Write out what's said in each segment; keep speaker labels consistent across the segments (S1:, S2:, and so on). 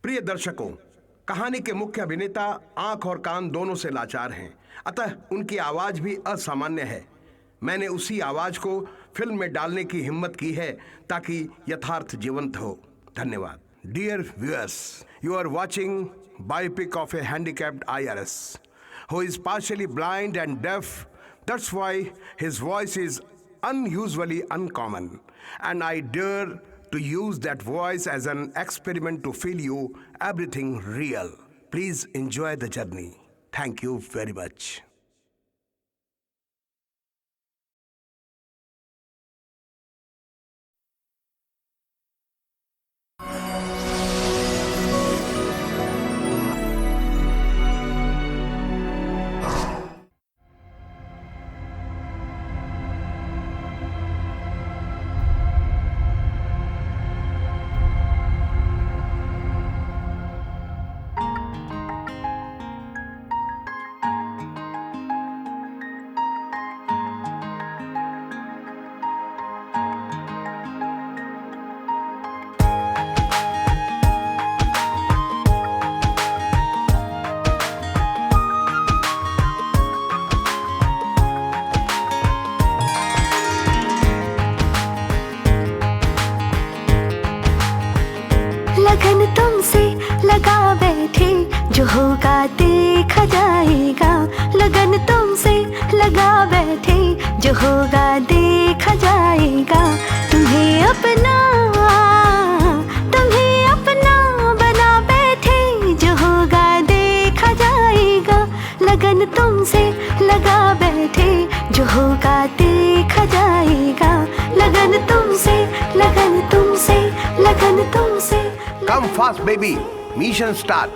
S1: प्रिय दर्शकों, कहानी के मुख्य अभिनेता आंख और कान दोनों से लाचार हैं, अतः उनकी आवाज भी असामान्य है। मैंने उसी आवाज को फिल्म में डालने की हिम्मत की है ताकि यथार्थ जीवंत हो। धन्यवाद। Dear viewers, you are watching biopic of a handicapped IRS who is partially blind and deaf. That's why his voice is unusually uncommon, and I dare to use that voice as an experiment to feel you everything real. Please enjoy the journey. Thank you very much.
S2: लगन तुमसे लगा बैठे, जो होगा देखा जाएगा। लगन तुमसे लगा बैठे, जो होगा देखा जाएगा। तुम्हें अपना बना बैठे, जो होगा देखा जाएगा। लगन तुमसे लगा बैठे, जो होगा देखा जाएगा। लगन तुमसे लगन तुमसे लगन तुमसे।
S1: Come fast, baby. Mission start.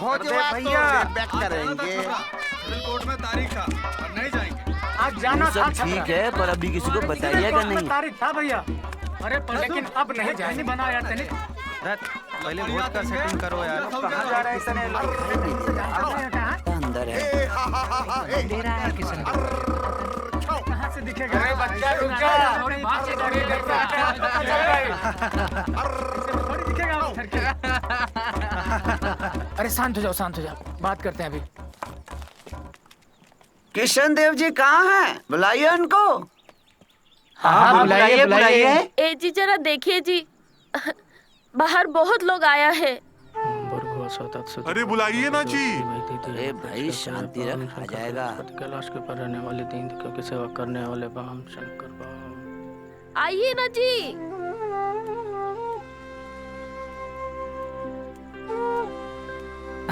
S3: हो जाए भैया बैक करेंगे।
S4: कोर्ट में तारीख था और नहीं जाएंगे।
S5: आज जाना था।
S6: सब ठीक है, पर अभी किसी को बताइएगा नहीं।
S5: तारीख था भैया, अरे पर लेकिन अब नहीं जाएंगे। बना यार तने
S3: पहले वोट का सेटिंग करो यार।
S5: कहाँ जा रहा है इतने
S6: अंदर है।
S5: दे रहा है किसने? कहाँ से दिखेगा? अरे बच्चा रुक जा। थोड़ी बात से डरी थोड़ी दिखेगा। अरे शांत हो जाओ, बात करते हैं अभी।
S6: किशन देव जी कहाँ हैं? बुलाइए उनको।
S5: हाँ बुलाइए।
S7: ए जी जरा देखिए जी, बाहर बहुत लोग आया है।
S4: अरे बुलाइए ना जी।
S6: अरे भाई शांति रख, आ जाएगा।
S5: कैलाश के पर रहने वाले दीन की सेवा करने वाले बाम शंकर बाम।
S7: आइए ना जी।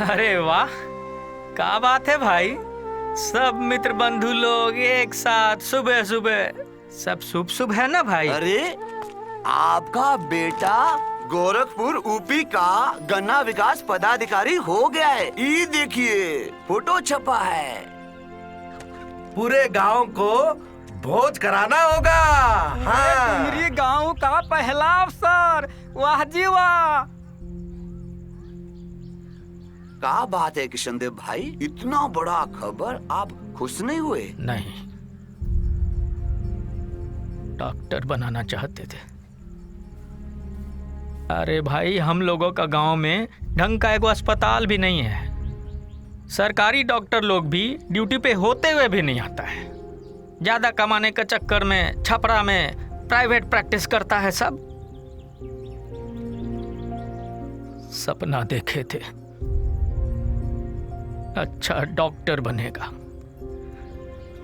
S8: अरे वाह, क्या बात है भाई। सब मित्र बंधु लोग एक साथ सुबह सुबह, सब शुभ है ना भाई।
S6: अरे आपका बेटा गोरखपुर यूपी का गन्ना विकास पदाधिकारी हो गया है। ये देखिए फोटो छपा है।
S9: पूरे गांव को भोज कराना होगा। हाँ।
S5: मेरे गांव का पहला अफसर, वाह जी वाह।
S6: क्या बात है किशनदेव भाई, इतना बड़ा खबर, आप खुश नहीं हुए?
S8: नहीं, डॉक्टर बनाना चाहते थे। अरे भाई, हम लोगों का गांव में ढंग का एक अस्पताल भी नहीं है। सरकारी डॉक्टर लोग भी ड्यूटी पे होते हुए भी नहीं आता है। ज्यादा कमाने के चक्कर में छपरा में प्राइवेट प्रैक्टिस करता है सब। सपना देखे थे अच्छा डॉक्टर बनेगा,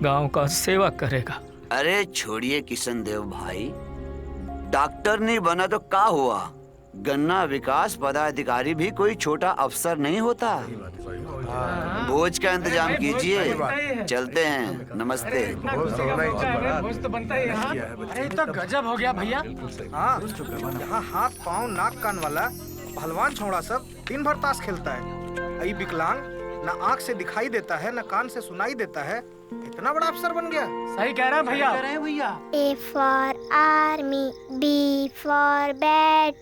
S8: गांव का सेवा करेगा।
S6: अरे छोड़िए किशनदेव भाई, डॉक्टर नहीं बना तो क्या हुआ? गन्ना विकास पदाधिकारी भी कोई छोटा अफसर नहीं होता। भोज का इंतजाम कीजिए, चलते हैं। नमस्ते।
S5: भोज तो बनता ही है। अरे तो गजब हो गया भैया।
S10: हाँ, यहाँ हाथ पाँव नाक कान वाला पहलवान छोड़ा सब दिन भर ताश खेलता है। आई विकलांग ना आँख से दिखाई देता है ना कान से सुनाई देता है, इतना बड़ा अफसर बन गया।
S5: सही कह रहे हैं भैया।
S2: A for army, B for bat,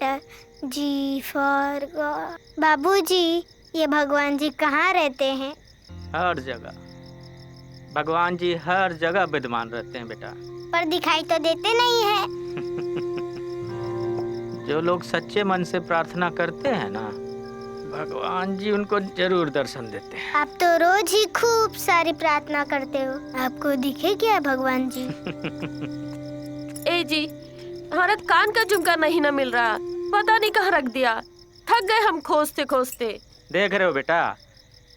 S2: G for God। बाबूजी, ये भगवान जी कहाँ रहते हैं?
S8: हर जगह भगवान जी हर जगह विद्यमान रहते हैं बेटा।
S2: पर दिखाई तो देते नहीं है।
S8: जो लोग सच्चे मन से प्रार्थना करते हैं ना, भगवान जी उनको जरूर दर्शन देते हैं।
S2: आप तो रोज ही खूब सारी प्रार्थना करते हो, आपको दिखे क्या भगवान जी?
S7: ए जी, हमारा कान का झुमका नहीं ना मिल रहा, पता नहीं कहाँ रख दिया। थक गए हम खोजते खोजते।
S8: देख रहे हो बेटा,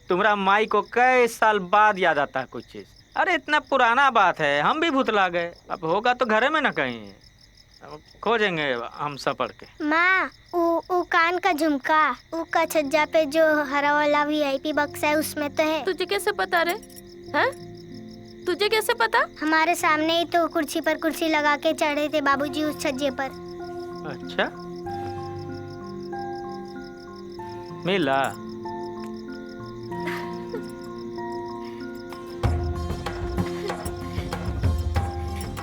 S8: तुम्हारा माई को कई साल बाद याद आता है कुछ चीज। अरे इतना पुराना बात है, हम भी भुतला गए। अब होगा तो घरे में ना कहीं, अब खोजेंगे हम सब पढ़ के।
S2: माँ, वो कान का झुमका, वो का छज्जा पे जो हरा वाला VIP बक्सा है उसमें तो है।
S7: तुझे कैसे पता रे? हैं? तुझे कैसे पता?
S2: हमारे सामने ही तो कुर्सी पर कुर्सी लगा के चढ़े थे बाबूजी उस छज्जे पर।
S8: अच्छा, मिला?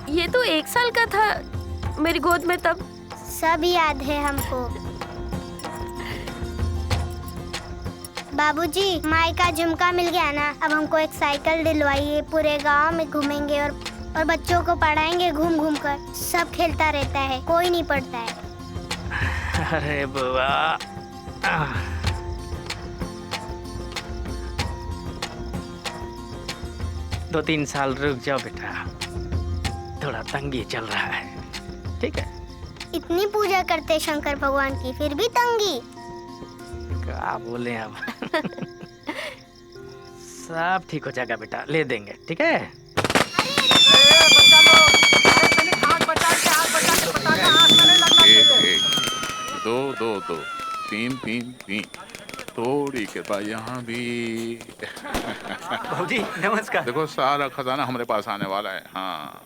S7: ये तो 1 साल का था मेरी गोद में तब।
S2: सब याद है हमको। बाबूजी, माई का झुमका मिल गया ना, अब हमको एक साइकिल दिलवाइए। पूरे गांव में घूमेंगे और बच्चों को पढ़ाएंगे घूम घूम कर। सब खेलता रहता है, कोई नहीं पढ़ता है।
S8: अरे बुआ, 2-3 साल रुक जाओ बेटा, थोड़ा तंगी चल रहा है, ठीक है?
S2: इतनी पूजा करते शंकर भगवान की, फिर भी तंगी?
S8: क्या बोले अब। सब ठीक हो जाएगा बेटा, ले देंगे, ठीक है?
S4: दो 3 थोड़ी कृपा यहाँ भी।
S10: जी नमस्कार।
S4: देखो सारा खजाना हमारे पास आने वाला है। हाँ।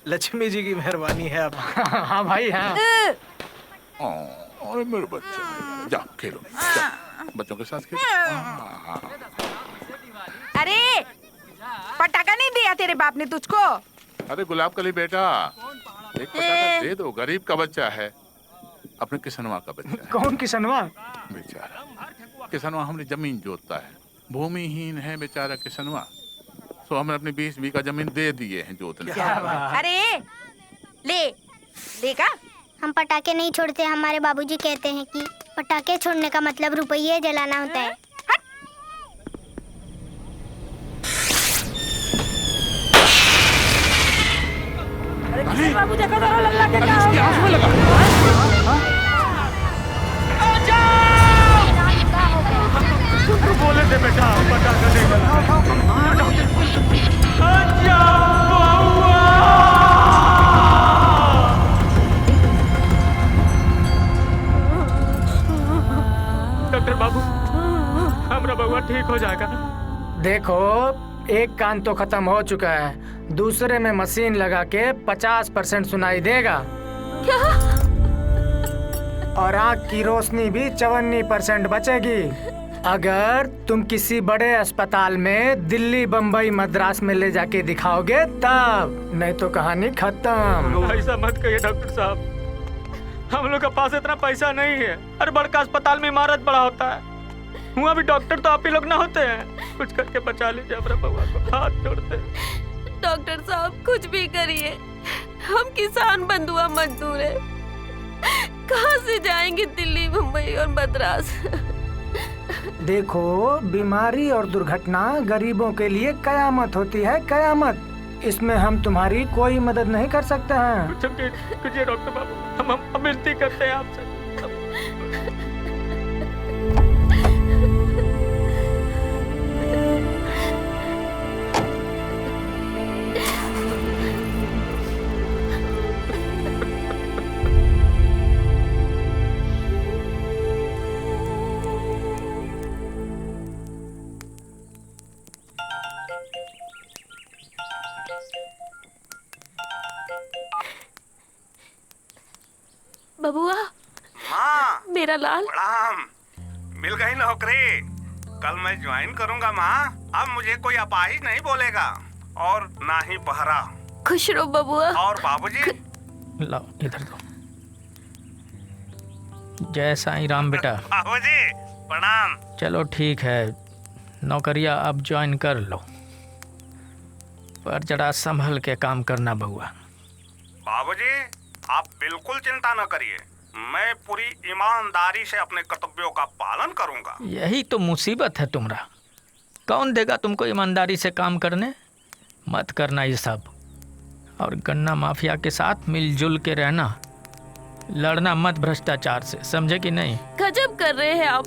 S10: लक्ष्मी जी की मेहरबानी है। अब
S5: हाँ भाई हाँ।
S4: अरे मेरे बच्चे, जा खेलो, बच्चों के साथ खेलो।
S11: अरे पटाखा नहीं दिया तेरे बाप ने तुझको?
S4: अरे गुलाब कली बेटा, एक पटाखा दे दो, गरीब का बच्चा है, अपने किसनवा का बच्चा है।
S5: कौन किसनवा?
S4: बेचारा किसनवा हमने जमीन जोतता है, भूमिहीन है बेचारा किसनवा, तो हमने अपनी 20 बीघा जमीन दे दिए हैं जोतने।
S11: अरे ले का?
S2: हम पटाखे नहीं छोड़ते। हमारे बाबूजी कहते हैं कि पटाखे छोड़ने का मतलब रुपये जलाना होता है।
S11: अरे बाबू देखो जरा लल्ला के क्या हो गया?
S5: बोले थे बेटा पटाखा नहीं डॉक्टर बाबू, हमारा बउआ ठीक हो जाएगा। देखो, एक कान तो खत्म हो चुका है, दूसरे में मशीन लगा के 50% सुनाई देगा।
S7: क्या?
S5: और आँख की रोशनी भी 54% बचेगी। अगर तुम किसी बड़े अस्पताल में दिल्ली, बम्बई, मद्रास में ले जाके दिखाओगे तब, नहीं तो कहानी खत्म।
S8: ऐसा मत कहिए डॉक्टर साहब, हम लोग के पास इतना पैसा नहीं है। हर बड़का अस्पताल में इमारत बड़ा होता है, वहाँ भी डॉक्टर तो आप ही लोग ना होते हैं। कुछ करके बचा लीजिए अपने बउआ को, हाथ जोड़ते हैं।
S7: डॉक्टर साहब कुछ भी करिए, हम किसान बंधुआ मजदूर हैं, कहाँ से जाएंगे दिल्ली, मुंबई और मद्रास।
S5: देखो, बीमारी और दुर्घटना गरीबों के लिए कयामत होती है, कयामत। इसमें हम तुम्हारी कोई मदद नहीं कर सकते हैं।
S8: कुछ डॉक्टर बाबू, हम विनती करते हैं आपसे।
S7: बबुआ,
S1: माँ,
S7: मेरा लाल।
S1: प्रणाम। मिल गई नौकरी। कल मैं ज्वाइन करूंगा माँ। अब मुझे कोई अपाहिज नहीं बोलेगा और ना ही पहरा।
S7: खुश रहो बबुआ।
S1: और बाबूजी?
S8: लाओ इधर दो। जय साईं राम बेटा।
S1: बाबूजी प्रणाम।
S8: चलो ठीक है, नौकरिया अब ज्वाइन कर लो, पर जरा संभल के काम करना बउआ।
S1: बाबूजी आप बिल्कुल चिंता न करिए, मैं पूरी ईमानदारी से अपने कर्तव्यों का पालन करूंगा।
S8: यही तो मुसीबत है तुम्हारा, कौन देगा तुमको ईमानदारी से काम करने? मत करना ये सब, और गन्ना माफिया के साथ मिलजुल के रहना, लड़ना मत भ्रष्टाचार से, समझे कि नहीं?
S7: गजब कर रहे हैं आप,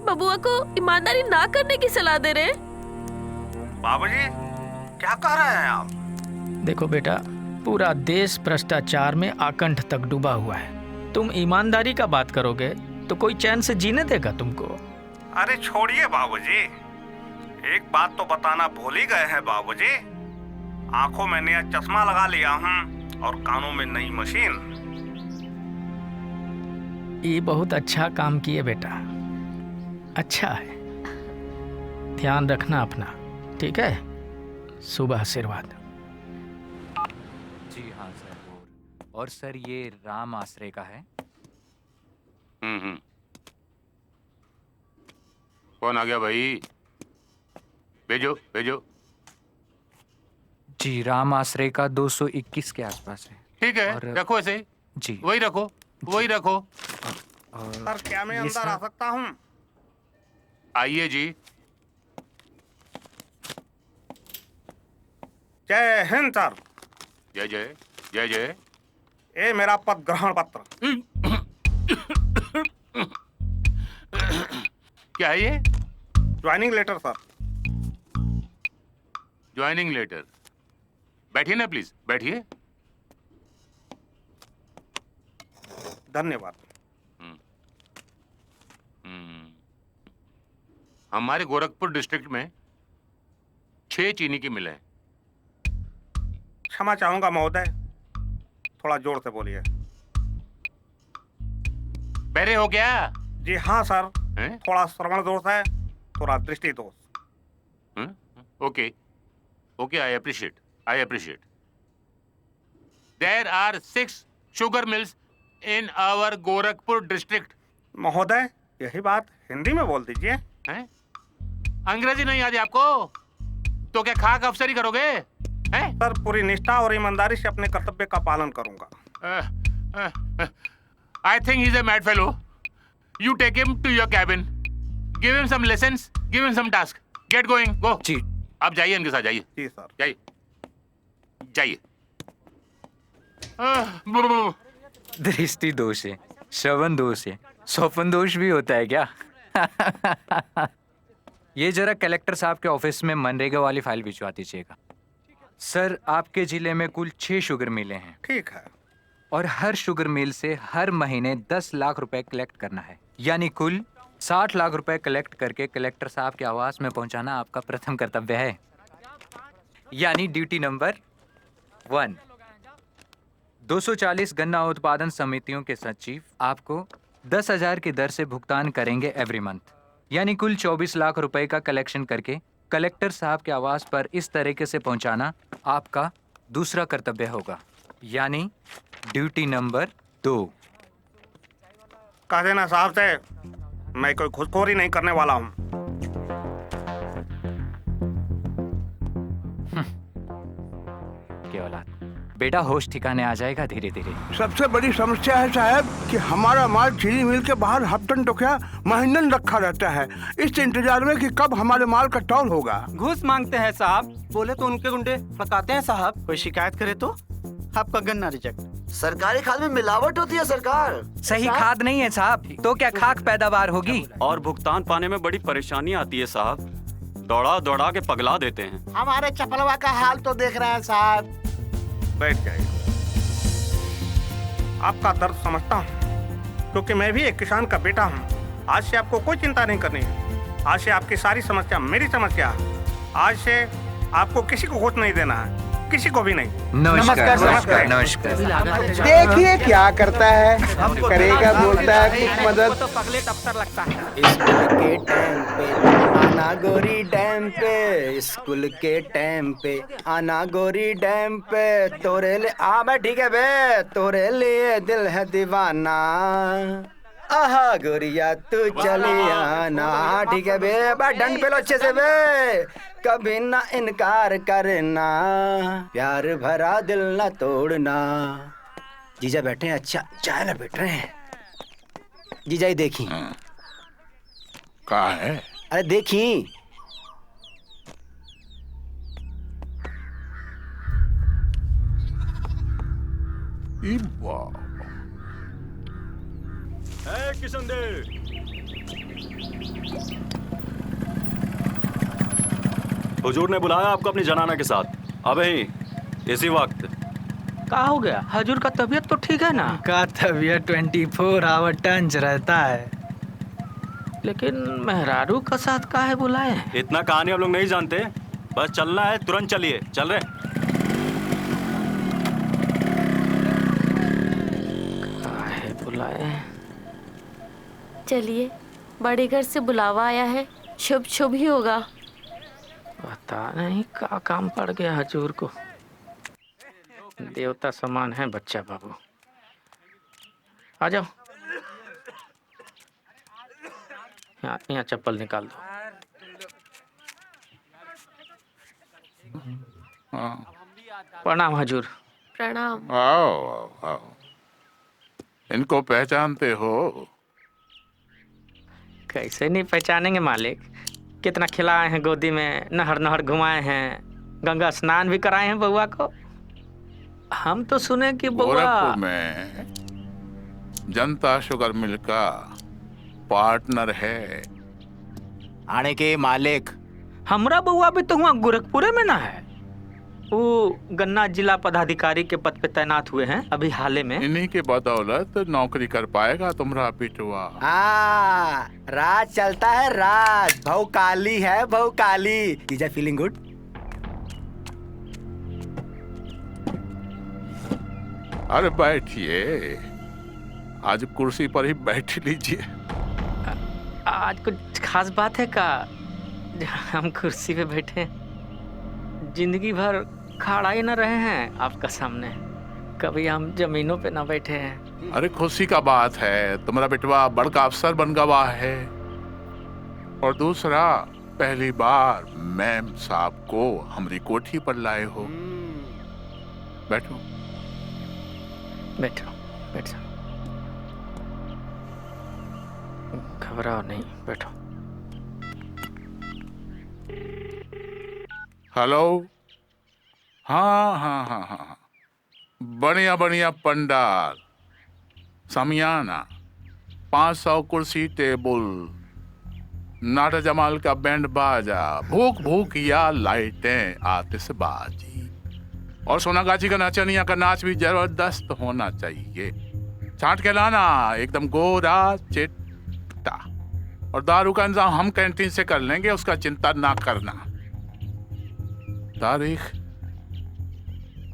S7: बबुआ को ईमानदारी ना करने की सलाह दे रहे।
S1: बाबूजी क्या कह रहे हैं आप?
S8: देखो बेटा, पूरा देश भ्रष्टाचार में आकंठ तक डूबा हुआ है। तुम ईमानदारी का बात करोगे तो कोई चैन से जीने देगा तुमको?
S1: अरे छोड़िए बाबूजी, एक बात तो बताना भूल ही गए हैं बाबूजी। आंखों में नया चश्मा लगा लिया हूँ और कानों में नई मशीन।
S8: ये बहुत अच्छा काम किए बेटा, अच्छा है। ध्यान रखना अपना, ठीक है? सुबह आशीर्वाद।
S12: जी हाँ सर। और सर ये राम आश्रय का है।
S4: कौन आ गया भाई? भेजो भेजो।
S12: जी राम आश्रय का 221 के आसपास है।
S4: ठीक है, रखो ऐसे ही।
S12: जी
S4: वही रखो, वही रखो।
S1: सर क्या मैं अंदर आ सकता हूँ?
S4: आइए जी।
S1: जय हिंद सर।
S4: जय जय जय जय।
S1: ये मेरा पद ग्रहण पत्र।
S4: क्या है ये?
S1: Joining letter sir.
S4: Joining letter. बैठिए ना प्लीज, बैठिए।
S1: धन्यवाद।
S4: हमारे गोरखपुर डिस्ट्रिक्ट में 6 चीनी की मिलें हैं।
S1: क्षमा चाहूंगा महोदय, थोड़ा जोर से बोलिए।
S4: बहरे हो क्या?
S1: जी हाँ सर, थोड़ा श्रवण दोष है, थोड़ा दृष्टि दोष।
S4: Okay okay, I appreciate. There are 6 sugar mills in our Gorakhpur district.
S1: महोदय यही बात हिंदी में बोल दीजिए।
S4: हैं? अंग्रेजी नहीं आती आपको? तो क्या खाक अफसरी करोगे? हैं?
S1: सर पूरी निष्ठा और ईमानदारी से अपने कर्तव्य का पालन करूंगा।
S4: I think he's a mad fellow. You take him to your cabin. Give him some lessons. Give him some task. Get going. Go.
S12: जी।
S4: आप जाइए इनके साथ, जाइए।
S1: जी सर।
S4: जाइए जाइए।
S12: दृष्टि दोष है, श्रवण दोष है, स्वपन दोष भी होता है क्या? ये जरा कलेक्टर साहब के ऑफिस में मनरेगा वाली फाइल भिजवा दीजिएगा। सर आपके जिले में कुल 6 शुगर मिलें हैं।
S1: ठीक है।
S12: और हर शुगर मिल से हर महीने 10 लाख रुपए कलेक्ट करना है, यानी कुल 60 लाख रुपए कलेक्ट करके कलेक्टर साहब के आवास में पहुंचाना आपका प्रथम कर्तव्य है, यानी ड्यूटी नंबर 1। 240 गन्ना उत्पादन समितियों के सचिव आपको 10,000 की दर से भुगतान करेंगे एवरी मंथ। यानी कुल 24 लाख रुपए का कलेक्शन करके कलेक्टर साहब के आवास पर इस तरीके से पहुंचाना आपका दूसरा कर्तव्य होगा, यानी ड्यूटी नंबर 2।
S10: कह देना साहब से मैं कोई घुसखोरी नहीं करने वाला हूँ।
S12: केवल बेटा होश ठिकाने आ जाएगा धीरे धीरे।
S9: सबसे बड़ी समस्या है साहब कि हमारा माल चीनी मिल के बाहर हफ्तन तो क्या महीनन रखा रहता है, इस इंतजार में कि कब हमारे माल का टोल होगा।
S3: घूस मांगते हैं साहब, बोले तो उनके गुंडे फकाते हैं साहब। कोई शिकायत करे तो आपका गन्ना रिजेक्ट।
S6: सरकारी खाद में मिलावट होती है सरकार।
S12: सही खाद नहीं है साहब, तो क्या खाक पैदावार होगी।
S13: और भुगतान पाने में बड़ी परेशानी आती है साहब, दौड़ा दौड़ा के पगला देते हैं।
S3: हमारे चपलवा का हाल तो देख रहे हैं साहब।
S10: बैठ जाइए, आपका दर्द समझता हूँ, क्योंकि मैं भी एक किसान का बेटा हूँ। आज से आपको कोई चिंता नहीं करनी है। आज से आपकी सारी समस्या मेरी समस्या है। आज से आपको किसी को वोट नहीं देना है, किसी को भी नहीं।
S12: नमस्कार नमस्कार नमस्कार।
S9: देखिए क्या करता है, करेगा बोलता है कुछ मदद।
S3: तो पगलेट अफसर लगता है।
S14: स्कूल के टाइम पे आना गोरी डैम पे, स्कूल के टाइम पे आना गोरी डैम पे, तोरे ले आ मैं ठीक है बे, तोरे लिए दिल है दीवाना, आहा गोरिया तू चली आना, ठीक है बे, बा डंड पे लो अच्छे से बे, कभी ना इनकार करना, प्यार भरा दिल ना तोड़ना। जीजा बैठे हैं, अच्छा चाय ना बैठ रहे हैं। जीजा ही देखी
S4: कहा है?
S14: अरे देखी
S13: किशन दे हुजूर ने बुलाया आपको अपनी जनाना के साथ, अबे इसी वक्त।
S8: क्या हो गया? हजूर का तबीयत तो ठीक है ना?
S5: का तबीयत 24 आवर टंच रहता है,
S8: लेकिन मेहरारू का साथ का है बुलाए?
S13: इतना कहानी हम लोग नहीं जानते, बस चलना है, तुरंत चलिए। चल रहे
S8: काहे बुलाए?
S7: चलिए, बड़े घर से बुलावा आया है, शुभ शुभ ही होगा।
S8: पता नहीं क्या काम पड़ गया हजूर को। देवता समान है बच्चा बाबू। आ जाओ, यहाँ चप्पल निकाल दो। प्रणाम हजूर।
S7: प्रणाम।
S4: आओ आओ आओ। इनको पहचानते हो?
S8: कैसे नहीं पहचानेंगे मालिक, कितना खिलाए हैं गोदी में, नहर नहर घुमाए हैं, गंगा स्नान भी कराए हैं बउआ को। हम तो सुने कि बउआ
S4: गोरखपुर में जनता शुगर मिल का पार्टनर है।
S3: आने के मालिक
S8: हमरा बउआ भी तो हुआ गोरखपुरे में ना है। वो गन्ना जिला पदाधिकारी के पद पे तैनात हुए हैं अभी हाल में।
S4: इन्हीं के बदौलत नौकरी कर पाएगा तुम्हारा पिटवा।
S14: हाँ, राज चलता है राज, भौकाली है भौकाली। Is I feeling good?
S4: अरे बैठिए, आज कुर्सी पर ही बैठ लीजिए।
S8: आज कुछ खास बात है का हम कुर्सी पे बैठे? जिंदगी भर खड़ा ही न रहे हैं आपका सामने, कभी हम जमीनों पे ना बैठे हैं।
S4: अरे खुशी का बात है, तुम्हारा बेटवा बड़का अफसर बन गवा है, और दूसरा पहली बार मैम साहब को हमारी कोठी पर लाए हो। बैठो
S8: बैठो बैठो, घबराओ नहीं, बैठो।
S4: हेलो, हाँ हाँ हाँ हाँ, बढ़िया बढ़िया पंडाल, समियाना, 500 कुर्सी टेबल, नाटा जमाल का बैंड बाजा, भूख भूख या लाइटें, आतिशबाजी, और सोनागाछी का नचनिया का नाच भी जबरदस्त होना चाहिए। छांट के लाना, एकदम गोरा चिट्टा, और दारू का इंतजाम हम कैंटीन से कर लेंगे, उसका चिंता ना करना। तारीख?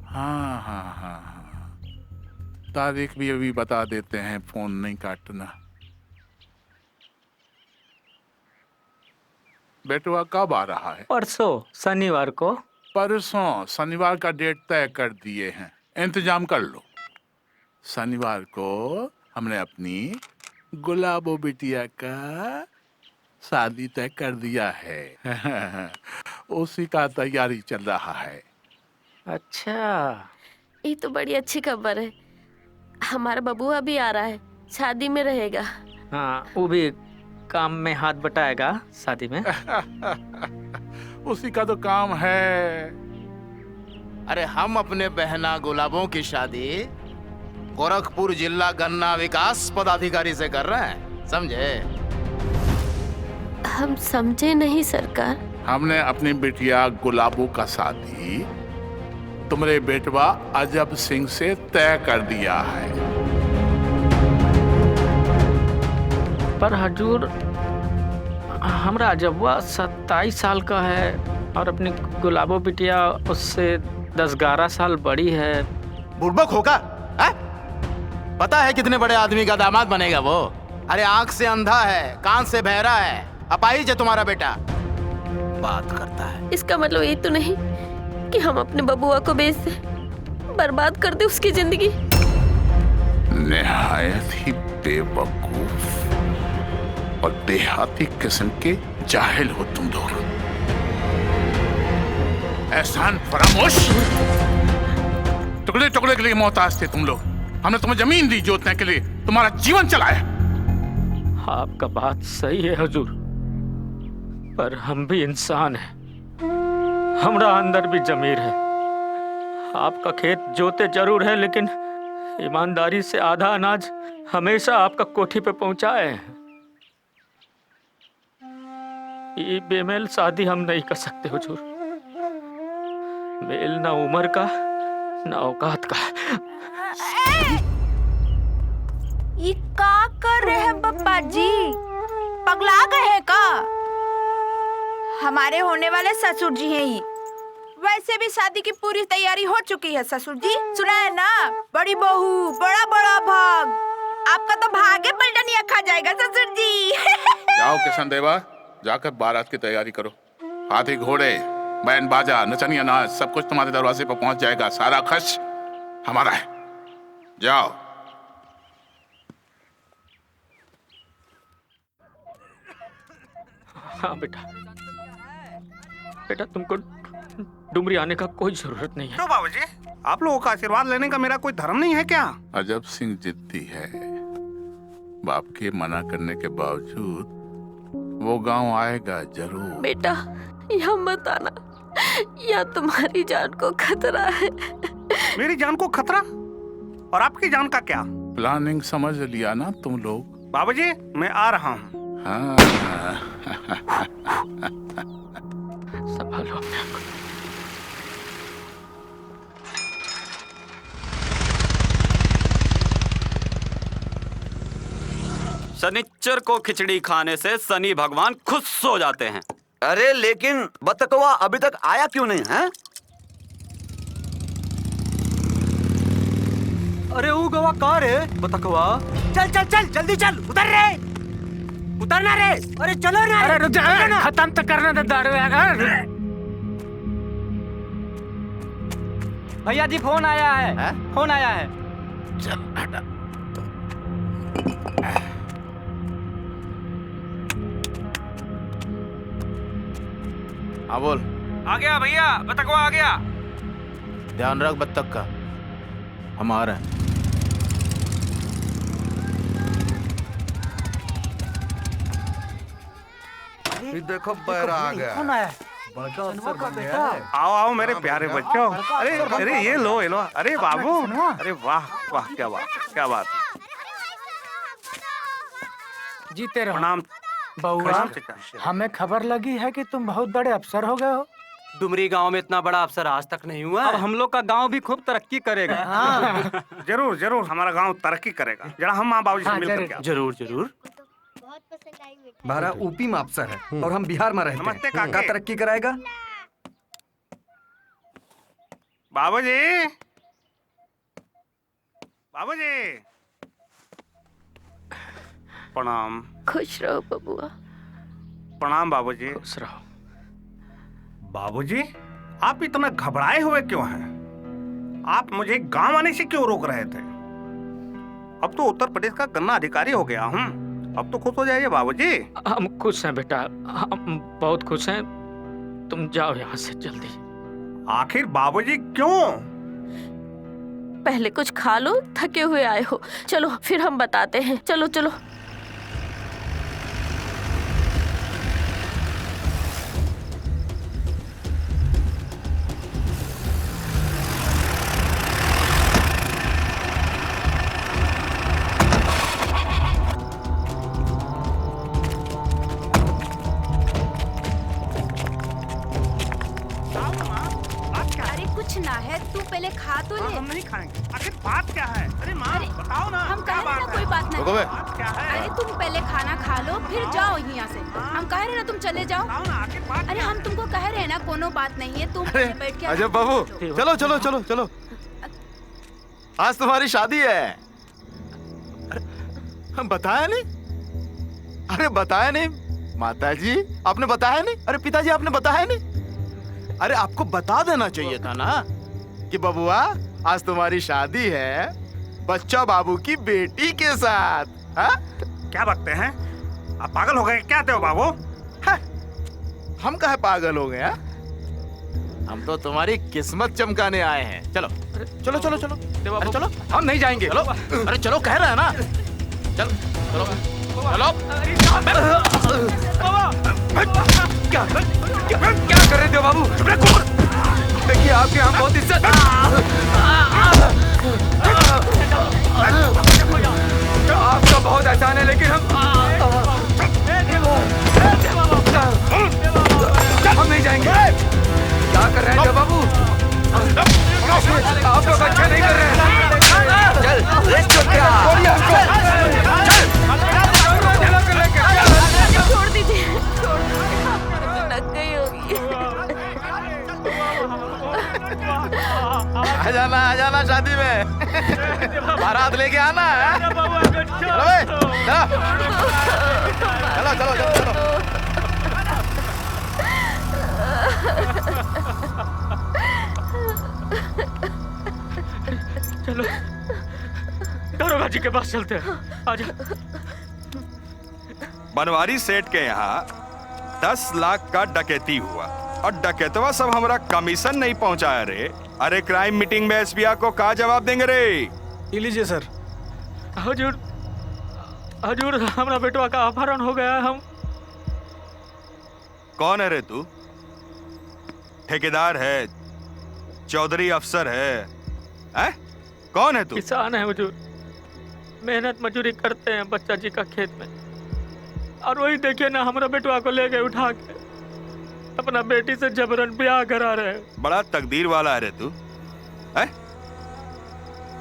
S4: हाँ हाँ हाँ हाँ, तारीख भी अभी बता देते हैं, फोन नहीं काटना। बेटवा कब आ रहा है?
S8: परसों शनिवार को।
S4: परसों शनिवार का डेट तय कर दिए हैं, इंतजाम कर लो। शनिवार को हमने अपनी गुलाबो बिटिया का शादी तय कर दिया है। उसी का तैयारी चल रहा है।
S8: अच्छा,
S7: ये तो बड़ी अच्छी खबर है। हमारा बबुआ भी आ रहा है, शादी में रहेगा।
S8: हाँ, वो भी काम में हाथ बटाएगा शादी में।
S4: उसी का तो काम है।
S15: अरे हम अपने बहना गुलाबों की शादी गोरखपुर जिला गन्ना विकास पदाधिकारी से कर रहे हैं, समझे?
S7: हम समझे नहीं सरकार।
S4: हमने अपनी बिटिया गुलाबो का शादी तुम्हारे बेटवा अजब सिंह से तय कर दिया है।
S8: पर हजूर, हमरा अजबवा 27 साल का है और अपनी गुलाबो बिटिया उससे 10-11 साल बड़ी है।
S15: बुड़बक होगा है? पता है कितने बड़े आदमी का दामाद बनेगा वो? अरे आंख से अंधा है, कान से बहरा है, अपाहिज है तुम्हारा बेटा। बात करता है।
S7: इसका मतलब ये तो नहीं कि हम अपने बबुआ को बेच दे, बर्बाद कर दे उसकी जिंदगी।
S4: निहायत ही बेवकूफ और देहाती किस्म के जाहिल हो तुम लोग। एहसान फरामोश। टुकड़े टुकड़े के लिए मोहताज थे तुम लोग। हमने तुम्हें जमीन दी जोतने के लिए, तुम्हारा जीवन चलाया।
S8: आपका बात सही है हुजूर, पर हम भी इंसान हैं। हमरा अंदर भी जमीर है। आपका खेत जोते जरूर है, लेकिन ईमानदारी से आधा अनाज हमेशा आपका कोठी पे पहुंचाए हैं। ये बेमेल शादी हम नहीं कर सकते हुजूर। मेल ना उम्र का ना औकात का।
S11: ये का कर रहे हैं पप्पा जी? पगला गए हैं का? हमारे होने वाले ससुर जी हैं ये। वैसे भी शादी की पूरी तैयारी हो चुकी है ससुर जी, सुना है ना? बड़ी बहू, बड़ा बड़ा भाग। आपका तो भागे पलटनिया खा जाएगा ससुर जी।
S4: जाओ किशन देवा, जाकर बारात की तैयारी करो। हाथी घोड़े, बैंड बाजा, नचनिया नाच, सब कुछ तुम्हारे दरवाजे पर पहुंच जाएगा। सारा खर्च हमारा है। जाओ।
S8: हाँ बेटा, बेटा तुमको डुमरी आने का कोई जरूरत नहीं है।
S10: क्यों बाबूजी? आप लोगों का आशीर्वाद लेने का मेरा कोई धर्म नहीं है क्या?
S4: अजब सिंह जिद्दी है। बाप के मना करने के बावजूद वो गांव आएगा जरूर।
S7: बेटा यहाँ मत आना, यहाँ तुम्हारी जान को खतरा है।
S10: मेरी जान को खतरा? और आपकी जान का क्या?
S4: प्लानिंग समझ लिया ना तुम लोग?
S10: बाबूजी मैं आ रहा हूँ।
S4: हाँ।
S8: संभालो अपने आप को।
S13: शनिच्चर को खिचड़ी खाने से शनि भगवान खुश हो जाते हैं।
S6: अरे लेकिन बतकवा अभी तक आया क्यों नहीं है?
S3: अरे वो गवा कहाँ रे बतकवा?
S11: चल चल चल जल्दी चल, उतर रे, उतरना रे। अरे चलो ना।
S5: अरे रुक जा, खत्म तो करना दे दारू यार।
S3: भैया जी फोन आया है, फोन आया है।
S15: चल हटा। हाँ बोल।
S3: आ गया भैया, बतकवा आ गया।
S15: ध्यान रख बत्तख का, हम आ रहे हैं।
S1: देखो पैर आ गया।
S3: कौन आया?
S10: आओ आओ मेरे प्यारे बच्चों। अरे अरे ये लो ये लो। अरे बाबू, अरे वाह वाह, क्या बात क्या बात।
S5: जीते रहो।
S10: प्रणाम
S5: बउआ, हमें खबर लगी है कि तुम बहुत बड़े अफसर हो गए हो।
S3: डुमरी गांव में इतना बड़ा अफसर आज तक नहीं हुआ। अब हम लोग का गांव भी खूब तरक्की करेगा।
S5: हाँ।
S10: जरूर जरूर हमारा गांव तरक्की करेगा। जरा हम माँ बाबू से मिलकर के आते हैं।
S3: जरूर जरूर।
S14: हमारा यूपी में अफसर है और हम बिहार में रहते
S10: नमस्ते
S14: हैं।
S10: काका।
S14: का तरक्की कराएगा?
S10: बाबूजी, बाबूजी, प्रणाम।
S7: खुश रहो बबुआ।
S10: प्रणाम बाबूजी।
S8: खुश रहो।
S10: बाबूजी, आप इतना घबराए हुए क्यों हैं? आप मुझे गांव आने से क्यों रोक रहे थे? अब तो उत्तर प्रदेश का गन्ना अधिकारी हो गया हूँ। अब तो खुश हो जाइए बाबूजी।
S8: हम खुश हैं बेटा, हम बहुत खुश हैं। तुम जाओ यहाँ से जल्दी।
S10: आखिर बाबूजी क्यों?
S7: पहले कुछ खा लो, थके हुए आए हो। चलो फिर हम बताते हैं। चलो चलो।
S11: अरे कुछ ना है, तू पहले खा तो ले।
S10: हम नहीं खाएंगे। आखिर बात क्या है? अरे माँ बताओ ना।
S11: हम कह रहे ना कोई बात
S15: रुको बे।
S11: नहीं। अरे तुम पहले खाना खा लो फिर जाओ यहाँ से। हम कह रहे ना तुम चले जाओ। अरे हम तुमको कह रहे हैं ना कोनो बात नहीं है, तुम बैठ के
S15: अजय बाबू, चलो चलो चलो चलो, आज तुम्हारी शादी है। हम बताया नहीं? अरे बताया नहीं माता जी, आपने बताया नहीं? अरे पिताजी आपने बताया नहीं? अरे आपको बता देना चाहिए था ना कि बबुआ आज तुम्हारी शादी है बच्चा बाबू की बेटी के साथ। हा?
S10: क्या बकते हैं? आप पागल हो गए क्या थे बाबू?
S15: हम कहे पागल हो गए? हम तो तुम्हारी किस्मत चमकाने आए हैं। चलो चलो चलो चलो, अरे चलो, हम नहीं जाएंगे। चलो, अरे चलो कह रहे हैं ना। चलो चलो चलो। क्या कर रहे थे बाबू? देखिए आपके यहाँ बहुत इज्जत। आपका बहुत एहसान है लेकिन हम नहीं जाएंगे। क्या कर रहे हैं बाबू? आप लोग अच्छा नहीं कर रहे हैं। चल रेस्ट कर क्या?
S7: छोड़ दीजिए, छोड़ दीजिए। लग गई होगी।
S15: आ जाना शादी में। बारात लेके आना है। चलो बे, चलो चलो चलो चलो।
S8: चलो दरोगा जी के पास चलते हैं। आजा।
S16: बनवारी सेठ के यहाँ 10 लाख का डकैती हुआ और डकैतवा सब हमारा कमीशन नहीं पहुंचाया रे। अरे क्राइम मीटिंग में एसपीआई को क्या जवाब देंगे रे?
S10: लीजिए सर।
S8: हजूर, हजूर हमारा बेटवा का अपहरण हो गया। हम
S16: कौन है रे तू? ठेकेदार है, चौधरी अफसर है? कौन है तू?
S8: किसान है हजूर, मेहनत मजदूरी करते हैं बच्चा जी का खेत में। और वही देखिए ना हमारा बेटवा को ले गए उठा के, अपना बेटी से जबरन ब्याह करा रहे हैं।
S16: बड़ा तकदीर वाला है रे तू। है?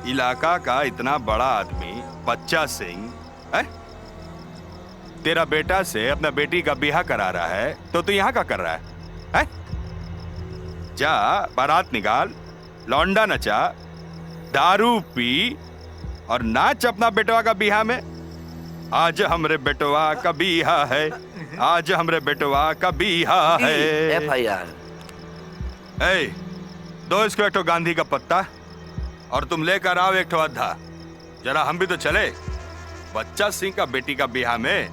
S16: इलाका का इतना बड़ा आदमी बच्चा सिंह है? तेरा बेटा से अपना बेटी का ब्याह करा रहा है तो तू यहाँ का कर रहा है? जा बारात निकाल, लौंडा नचा, दारू पी और नाच अपना बेटवा का ब्याह में। आज हमरे बेटवा का ब्याह है, आज हमरे बेटवा का ब्याह है।
S6: FIR।
S16: दो इसको एक गांधी का पत्ता और तुम लेकर आओ एक अद्धा। जरा हम भी तो चले। बच्चा सिंह का बेटी का ब्याह में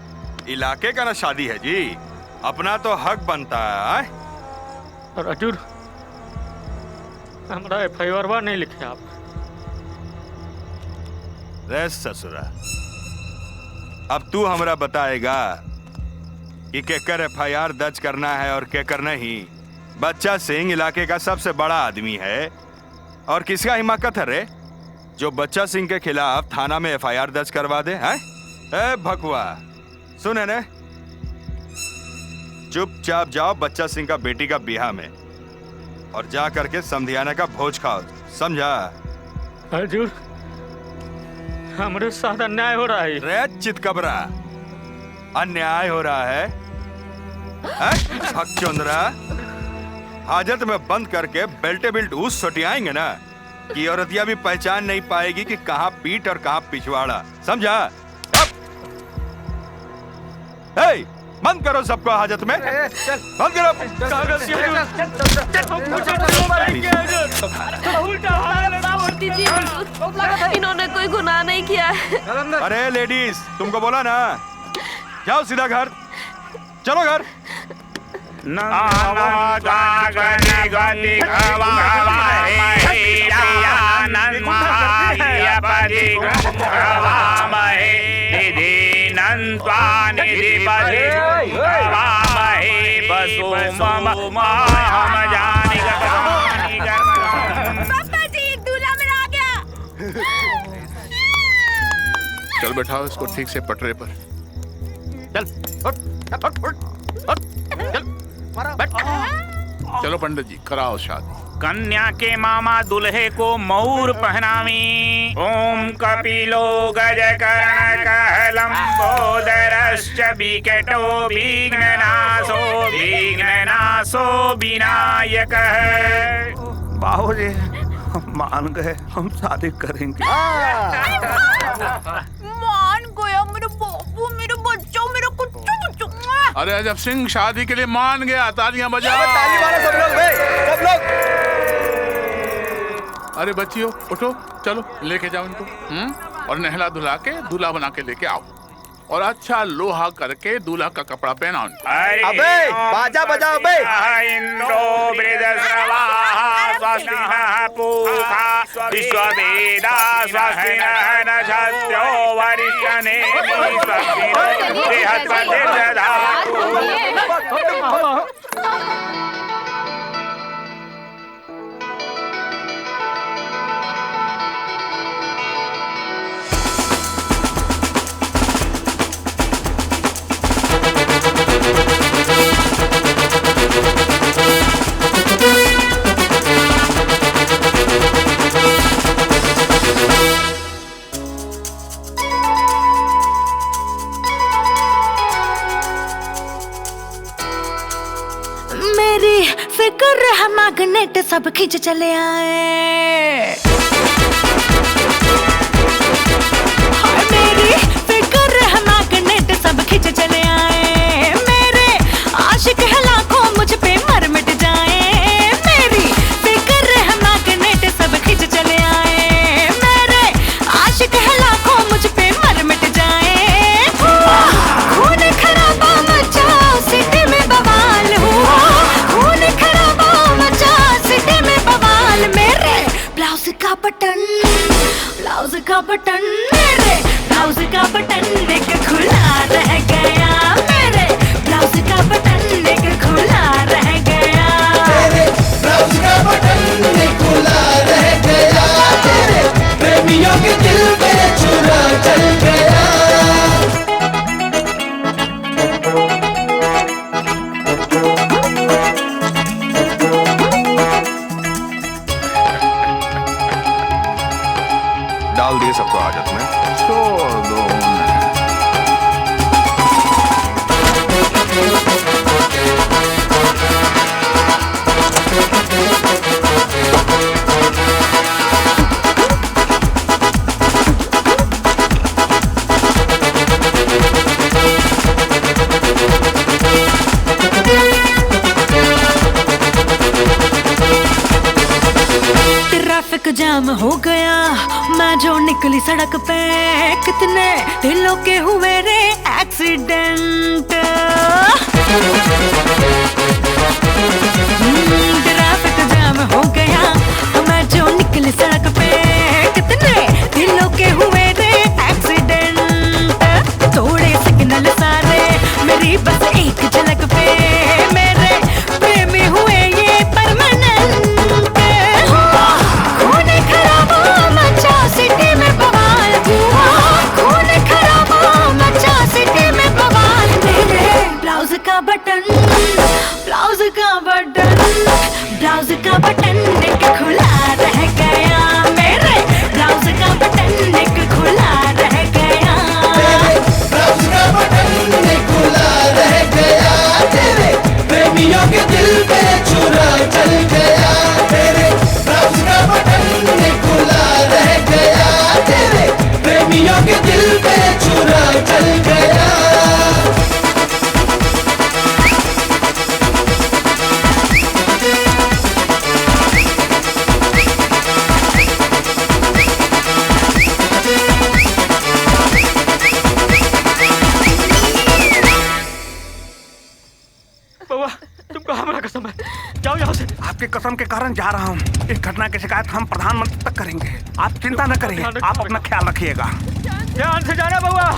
S16: इलाके का ना शादी है जी, अपना तो हक बनता है।
S8: और हजूर हमारा FIR नहीं लिखे आप।
S16: रे ससुरा, अब तू हमरा बताएगा कि केकर FIR दर्ज करना है और केकर नहीं। बच्चा सिंह इलाके का सबसे बड़ा आदमी है और किसका हिमाकत है रे जो बच्चा सिंह के खिलाफ थाना में FIR दर्ज करवा दे? हैं? ए भगवा, सुने ने, चुपचाप जाओ बच्चा सिंह का बेटी का ब्याह में और जा करके समधियाना का भोज खाओ, समझा?
S8: हजूर हमारे साथ अन्याय हो रहा है।
S16: रे चितकबरा, अन्याय हो रहा है? हकचंद्रा, हाजत में बंद करके बेल्टे बिल्ट उस सटियाएंगे ना कि औरतिया भी पहचान नहीं पाएगी कि कहाँ पीठ और कहाँ पिछवाड़ा, समझा? बंद करो सबको हाजत में, बंद करो।
S7: इन्होंने कोई गुनाह नहीं किया है।
S16: अरे लेडीज, तुमको बोला ना, जाओ सीधा घर, चलो घर।
S4: चल बैठाओ इसको ठीक से पटरे पर।
S15: चल उठ, उठ,
S4: चलो पंडित जी कराओ शादी।
S17: कन्या के मामा दुल्हे को मऊर पहनावी। ओम कपिलो गजकर्ण कहलंबोदरश्च विकटो विघ्ननाशो विनायकः।
S6: बाबूजी मान गए, हम शादी करेंगे।
S11: मान गया मेरे बाबू, मेरे बच्चों, मेरा कुछ।
S4: अरे अजब सिंह शादी के लिए मान गया, तालियां बजाओ।
S14: ताली मारो सब लोग, सब लोग।
S4: अरे बच्चियों उठो, चलो लेके जाओ इनको, और नहला धुला के दूल्हा बना के लेके आओ, और अच्छा लोहा करके दूल्हा का कपड़ा पहनाओ।
S14: अबे बाजा बजाओ बे।
S17: इंद्रो वृद्धश्रवाः स्वस्तिनः पूषा विश्ववेदा स्वस्तिनः नक्षत्रो वरिष्ठनेमिः स्वस्तिनो बृहस्पतिर्दधातु।
S11: मेरी फिक्र है मैग्नेट सब खींच चले आए। मेरी फिक्र है मैग्नेट सब खींच चले आए। मेरे आशिक है लाखों मुझ पे मर मिट जाए। मेरी फिक्र है मैग्नेट सब खींच चले आए। मेरे आशिक है लाखों मुझ पे मर मिट जाए। खून खराबा मचा सिटी में बवाल हुआ। खून खराबा मचा सिटी में बवाल। मेरे ब्लाउज का बटन मेरे ब्लाउज का बटन एक खुला रह गया। मेरे ब्लाउज का बटन एक खुला रह गया।
S18: तेरे ब्लाउज का बटन एक खुला रह गया। तेरे प्रेमियों के दिल में चुरा चल गया।
S16: डाल दिए सबको हाजत में,
S4: छोड़ दो
S11: ट्रैफिक जाम हो गया, मैं जो निकली सड़क पे। कितने दिलों के हुए रे एक्सीडेंट। ट्रैफिक जाम हो गया, मैं जो निकली सड़क पे। कितने दिलों के हुए रे एक्सीडेंट। तोड़े सिग्नल सारे मेरी बस एक झलक पे। मेरे प्रेमी हुए ये परमानेंट। खून खराबा मचा सिटी में बवाल हुआ। खून खराबा मचा सिटी में बवाल। मेरे ब्लाउज का बटन एक खुला रह गया। मेरे ब्लाउज का बटन एक खुला रह गया।
S18: तेरे ब्लाउज का बटन एक खुला रह गया। तेरे प्रेमियों के दिल में चुरा चल गया। तेरे ब्लाउज का बटन एक खुला रह गया। तेरे प्रेमियों के दिल में चुरा चल गया।
S8: बउआ तुमको हमारा कसम है, जाओ यहाँ से।
S9: आपकी कसम के कारण जा रहा हूँ। इस घटना की शिकायत हम प्रधानमंत्री तक करेंगे। आप चिंता न करिए, आप अपना ख्याल रखिएगा।
S8: ध्यान से जाना बउआ।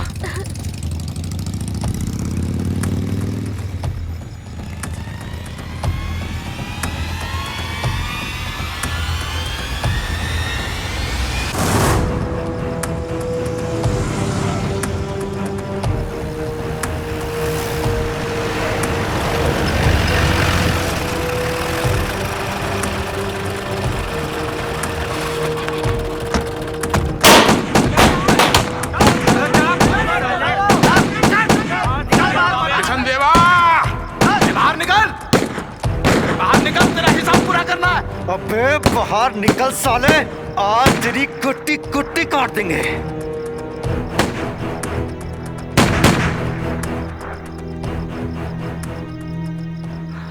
S14: अबे बाहर निकल साले, आज तेरी कुट्टी कुट्टी काट देंगे।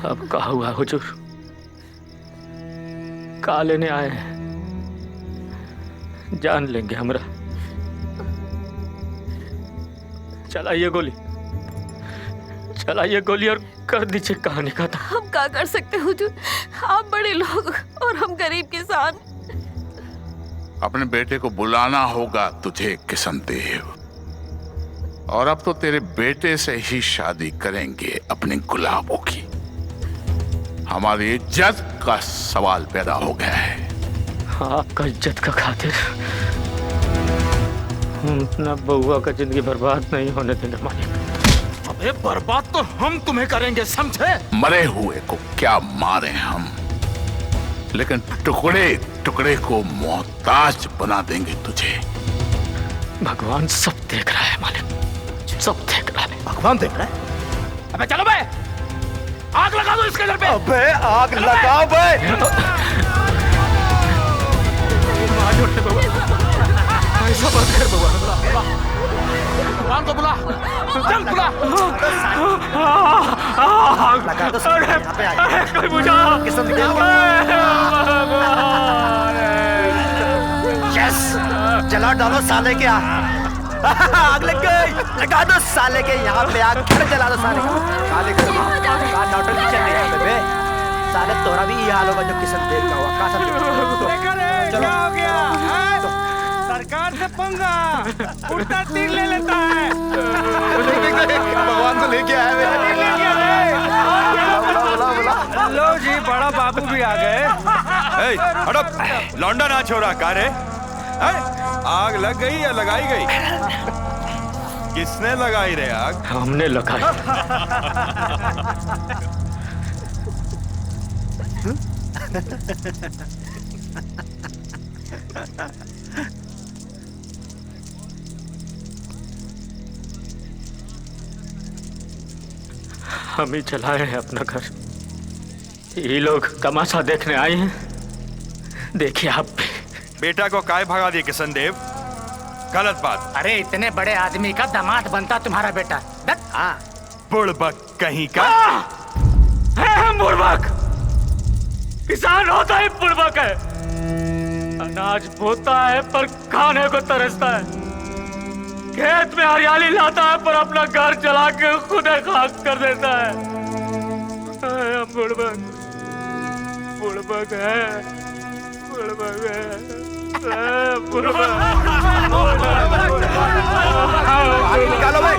S8: अब कहा हुआ हुजूर, का लेने आए हैं, जान लेंगे हमरा। चलाइए गोली, चलाइए गोली और कर दीजिए कहानी का।
S7: हम क्या कर सकते हुजूर, आप बड़े लोग और हम गरीब किसान।
S4: अपने बेटे को बुलाना होगा तुझे किशन देव, और अब तो तेरे बेटे से ही शादी करेंगे अपने गुलाबों की। हमारी इज्जत का सवाल पैदा हो गया है।
S8: आपका इज्जत का खातिर हम अपना बउआ का जिंदगी बर्बाद नहीं होने देंगे मालिक।
S15: अबे बर्बाद तो हम तुम्हें करेंगे, समझे?
S4: मरे हुए को क्या मारे हम, लेकिन टुकड़े टुकड़े को मोहताज बना देंगे तुझे।
S8: भगवान सब देख रहा है मालिक, सब देख रहा है।
S15: भगवान देख रहा है? अबे चलो बे, आग लगा दो इसके घर पे।
S14: अबे आग लगाओ बे।
S15: ऐसा मत कर बउआ, भगवान को बुला, चल बुला।
S14: लगा दो साले, यहाँ पे आइए।
S8: कोई बुझा।
S14: यस, जला डालो साले के आग लग गई। लगा दो साले के यहाँ पे आग, घर जला दो साले साले के नौटंकी चल रही है बे। साले तोरा भी ये हाल होगा जो किशन देव का हुआ। का
S10: क्या हो गया? सरकार से पंगा, उल्टा तीर ले लेता है।
S15: भगवान को लेके आया
S10: लो जी, बड़ा बाबू भी आ गए।
S16: हटो, लौंडा ना छोड़ा कारे। आग लग गई या लगाई गई? किसने लगाई रे आग?
S8: हमने लगाई। हम ही चलाए हैं अपना घर। ये लोग तमाशा देखने आए हैं, देखिए आप भी।
S16: बेटा को काय भगा दिए किशन देव? गलत बात।
S5: अरे इतने बड़े आदमी का दामाद बनता तुम्हारा बेटा।
S16: हाँ, बुड़बक कहीं का।
S8: है हम बुड़बक? किसान होता है बुड़बक है। अनाज बोता है पर खाने को तरसता है, खेत में हरियाली लाता है पर अपना घर चला के खुद खाक कर देता है। हम बुड़बक, बुड़बक है, बुड़बक है,
S14: निकालो भाई।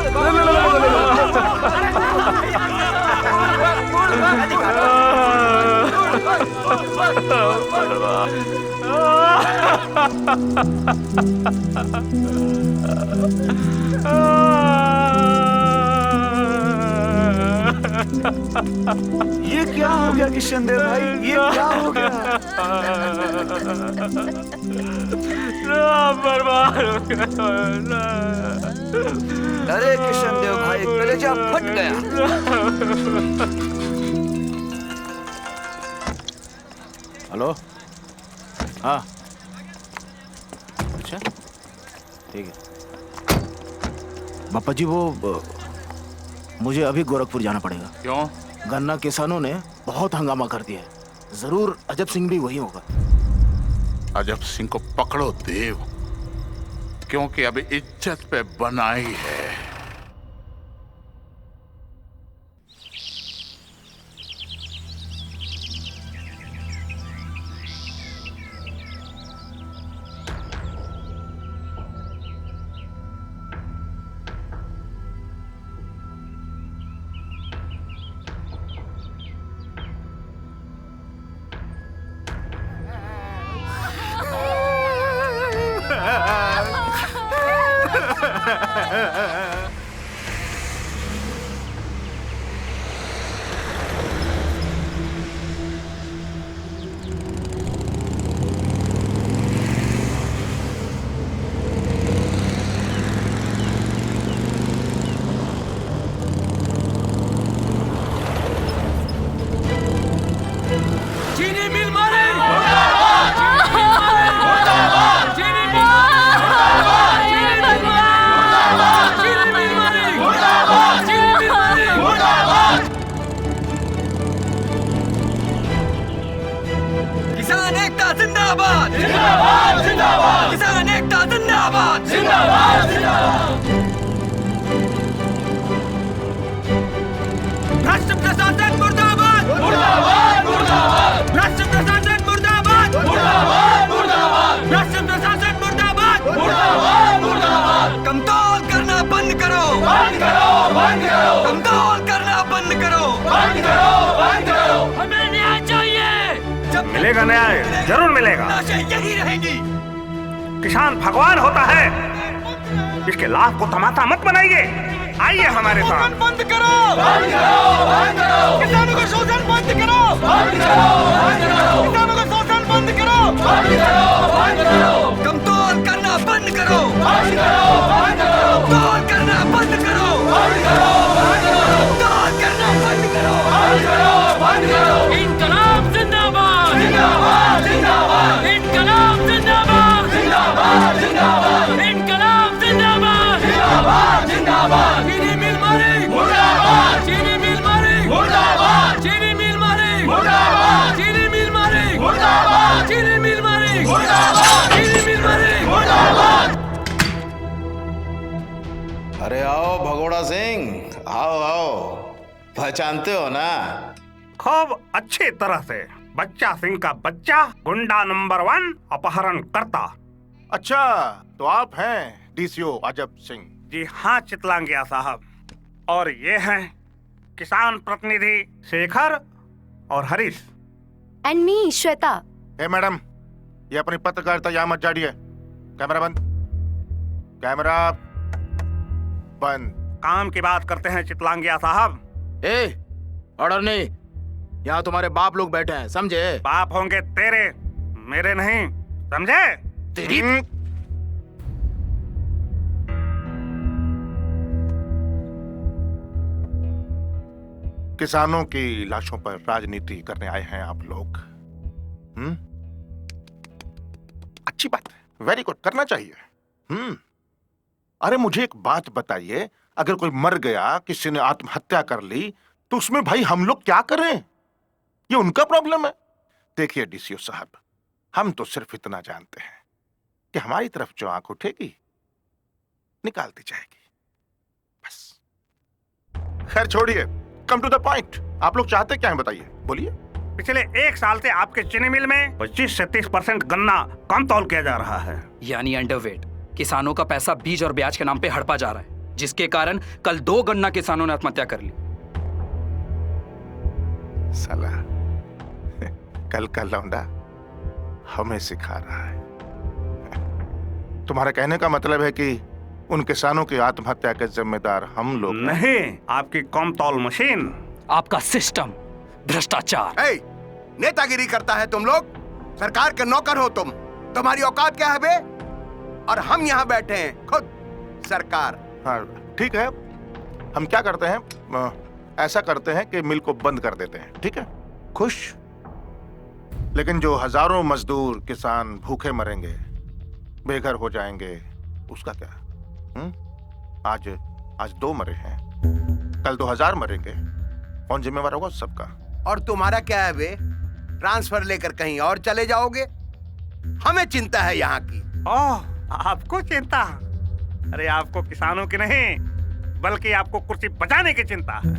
S6: ये क्या हो गया किशन देव भाई, ये क्या हो गया? अरे किशन देव भाई, कलेजा फट गया।
S15: हेलो, हाँ, अच्छा ठीक है। बापा जी वो मुझे अभी गोरखपुर जाना पड़ेगा।
S4: क्यों?
S15: गन्ना किसानों ने बहुत हंगामा कर दिया है। जरूर अजब सिंह भी वही होगा।
S4: अजब सिंह को पकड़ो देव, क्योंकि अभी इज्जत पे बनाई है।
S18: चीनी मिल मारे
S19: किसान एकता जिंदाबाद जिंदाबाद जिंदाबाद किसान एकता जिंदाबाद जिंदाबाद जिंदाबाद भ्रष्ट प्रशासन मुर्दाबाद मुर्दाबाद मुर्दाबाद भ्रष्ट प्रशासन मुर्दाबाद मुर्दाबाद मुर्दाबाद भ्रष्ट प्रशासन मुर्दाबाद मुर्दाबाद मुर्दाबाद कमतौल करना बंद करो बंद करो बंद करो कमतौल करना बंद करो बंद करो बंद करो हमें न्याय चाहिए
S17: मिलेगा न्याय, जरूर मिलेगा।
S19: यही रहेगी।
S17: किसान भगवान होता है, इसके लाभ को तमाशा मत बनाइए। आइए हमारे साथ।
S19: बंद करो बंद करो बंद करो किसानों को शोषण बंद करो बंद करो बंद करो किसानों को शोषण बंद करो बंद करो बंद करो कमतौल करना बंद करो बंद करो बंद करो कमतौल करना बंद करो बंद करो बंद करो कमतौल करना बंद करो बंद करो बंद करो इनकलाब जिंदाबाद जिंदाबाद जिंदाबाद इनकलाब जिंदाबाद जिंदाबाद जिंदाबाद इनकलाब जिंदाबाद जिंदाबाद जिंदाबाद चीनी मिल मारी मुर्दाबाद चीनी मिल मारी मुर्दाबाद चीनी मिल मारी मुर्दाबाद चीनी मिल मारी मुर्दाबाद चीनी मिल मारी मुर्दाबाद चीनी मिल मारी मुर्दाबाद।
S15: अरे आओ भगोड़ा सिंह, आओ आओ, पहचानते हो ना?
S17: खूब अच्छी तरह से। बच्चा सिंह का बच्चा, गुंडा नंबर 1, अपहरण करता।
S15: अच्छा, तो आप हैं डीसीओ अजब सिंह?
S17: जी हाँ चितलांगिया साहब, और ये हैं किसान प्रतिनिधि शेखर और Harish.
S20: And me Shweta.
S15: A madam, ये अपनी पत्रकारिता यहाँ मत जाड़िए। कैमरा बंद, कैमरा बंद।
S17: काम की बात करते हैं चितलांगिया साहब।
S15: ऑर्डर नहीं, यहाँ तुम्हारे बाप लोग बैठे हैं, समझे?
S17: बाप होंगे तेरे, मेरे नहीं, समझे?
S15: तेरी किसानों की लाशों पर राजनीति करने आए हैं आप लोग। अच्छी बात है, वेरी गुड, करना चाहिए। अरे मुझे एक बात बताइए, अगर कोई मर गया, किसी ने आत्महत्या कर ली, तो उसमें भाई हम लोग क्या करें? ये उनका प्रॉब्लम है। देखिए डीसीओ साहब, हम तो सिर्फ इतना जानते हैं कि हमारी तरफ जो आंख उठेगी निकाल दी जाएगी, बस। खैर छोड़िए, कम टू द पॉइंट। आप लोग चाहते क्या है बताइए, बोलिए।
S17: पिछले 1 साल से आपके चीनी मिल में 25 से 30% गन्ना कम तौल किया जा रहा है।
S21: यानी अंडरवेट। किसानों का पैसा बीज और ब्याज के नाम पे हड़पा जा रहा है, जिसके कारण कल 2 गन्ना किसानों ने आत्महत्या कर ली।
S15: साला कल का लौंडा हमें सिखा रहा है। तुम्हारे कहने का मतलब है कि उन किसानों की आत्महत्या के जिम्मेदार हम लोग
S17: नहीं, आपकी कम तौल मशीन,
S21: आपका सिस्टम, भ्रष्टाचार।
S1: नेतागिरी करता है तुम लोग, सरकार के नौकर हो तुम। तुम्हारी औकात क्या है बे? और हम यहाँ बैठे हैं खुद सरकार।
S15: हाँ ठीक है, हम क्या करते हैं, ऐसा करते हैं कि मिल को बंद कर देते हैं, ठीक है? खुश? लेकिन जो हजारों मजदूर किसान भूखे मरेंगे, बेघर हो जाएंगे, उसका क्या? आज 2 मरे हैं, कल 2000 मरेंगे, कौन जिम्मेवार होगा सबका?
S1: और तुम्हारा क्या है बे? ट्रांसफर लेकर कहीं और चले जाओगे? हमें चिंता है यहाँ की।
S17: ओह, आपको चिंता? अरे आपको किसानों की नहीं, बल्कि आपको कुर्सी बचाने की चिंता है।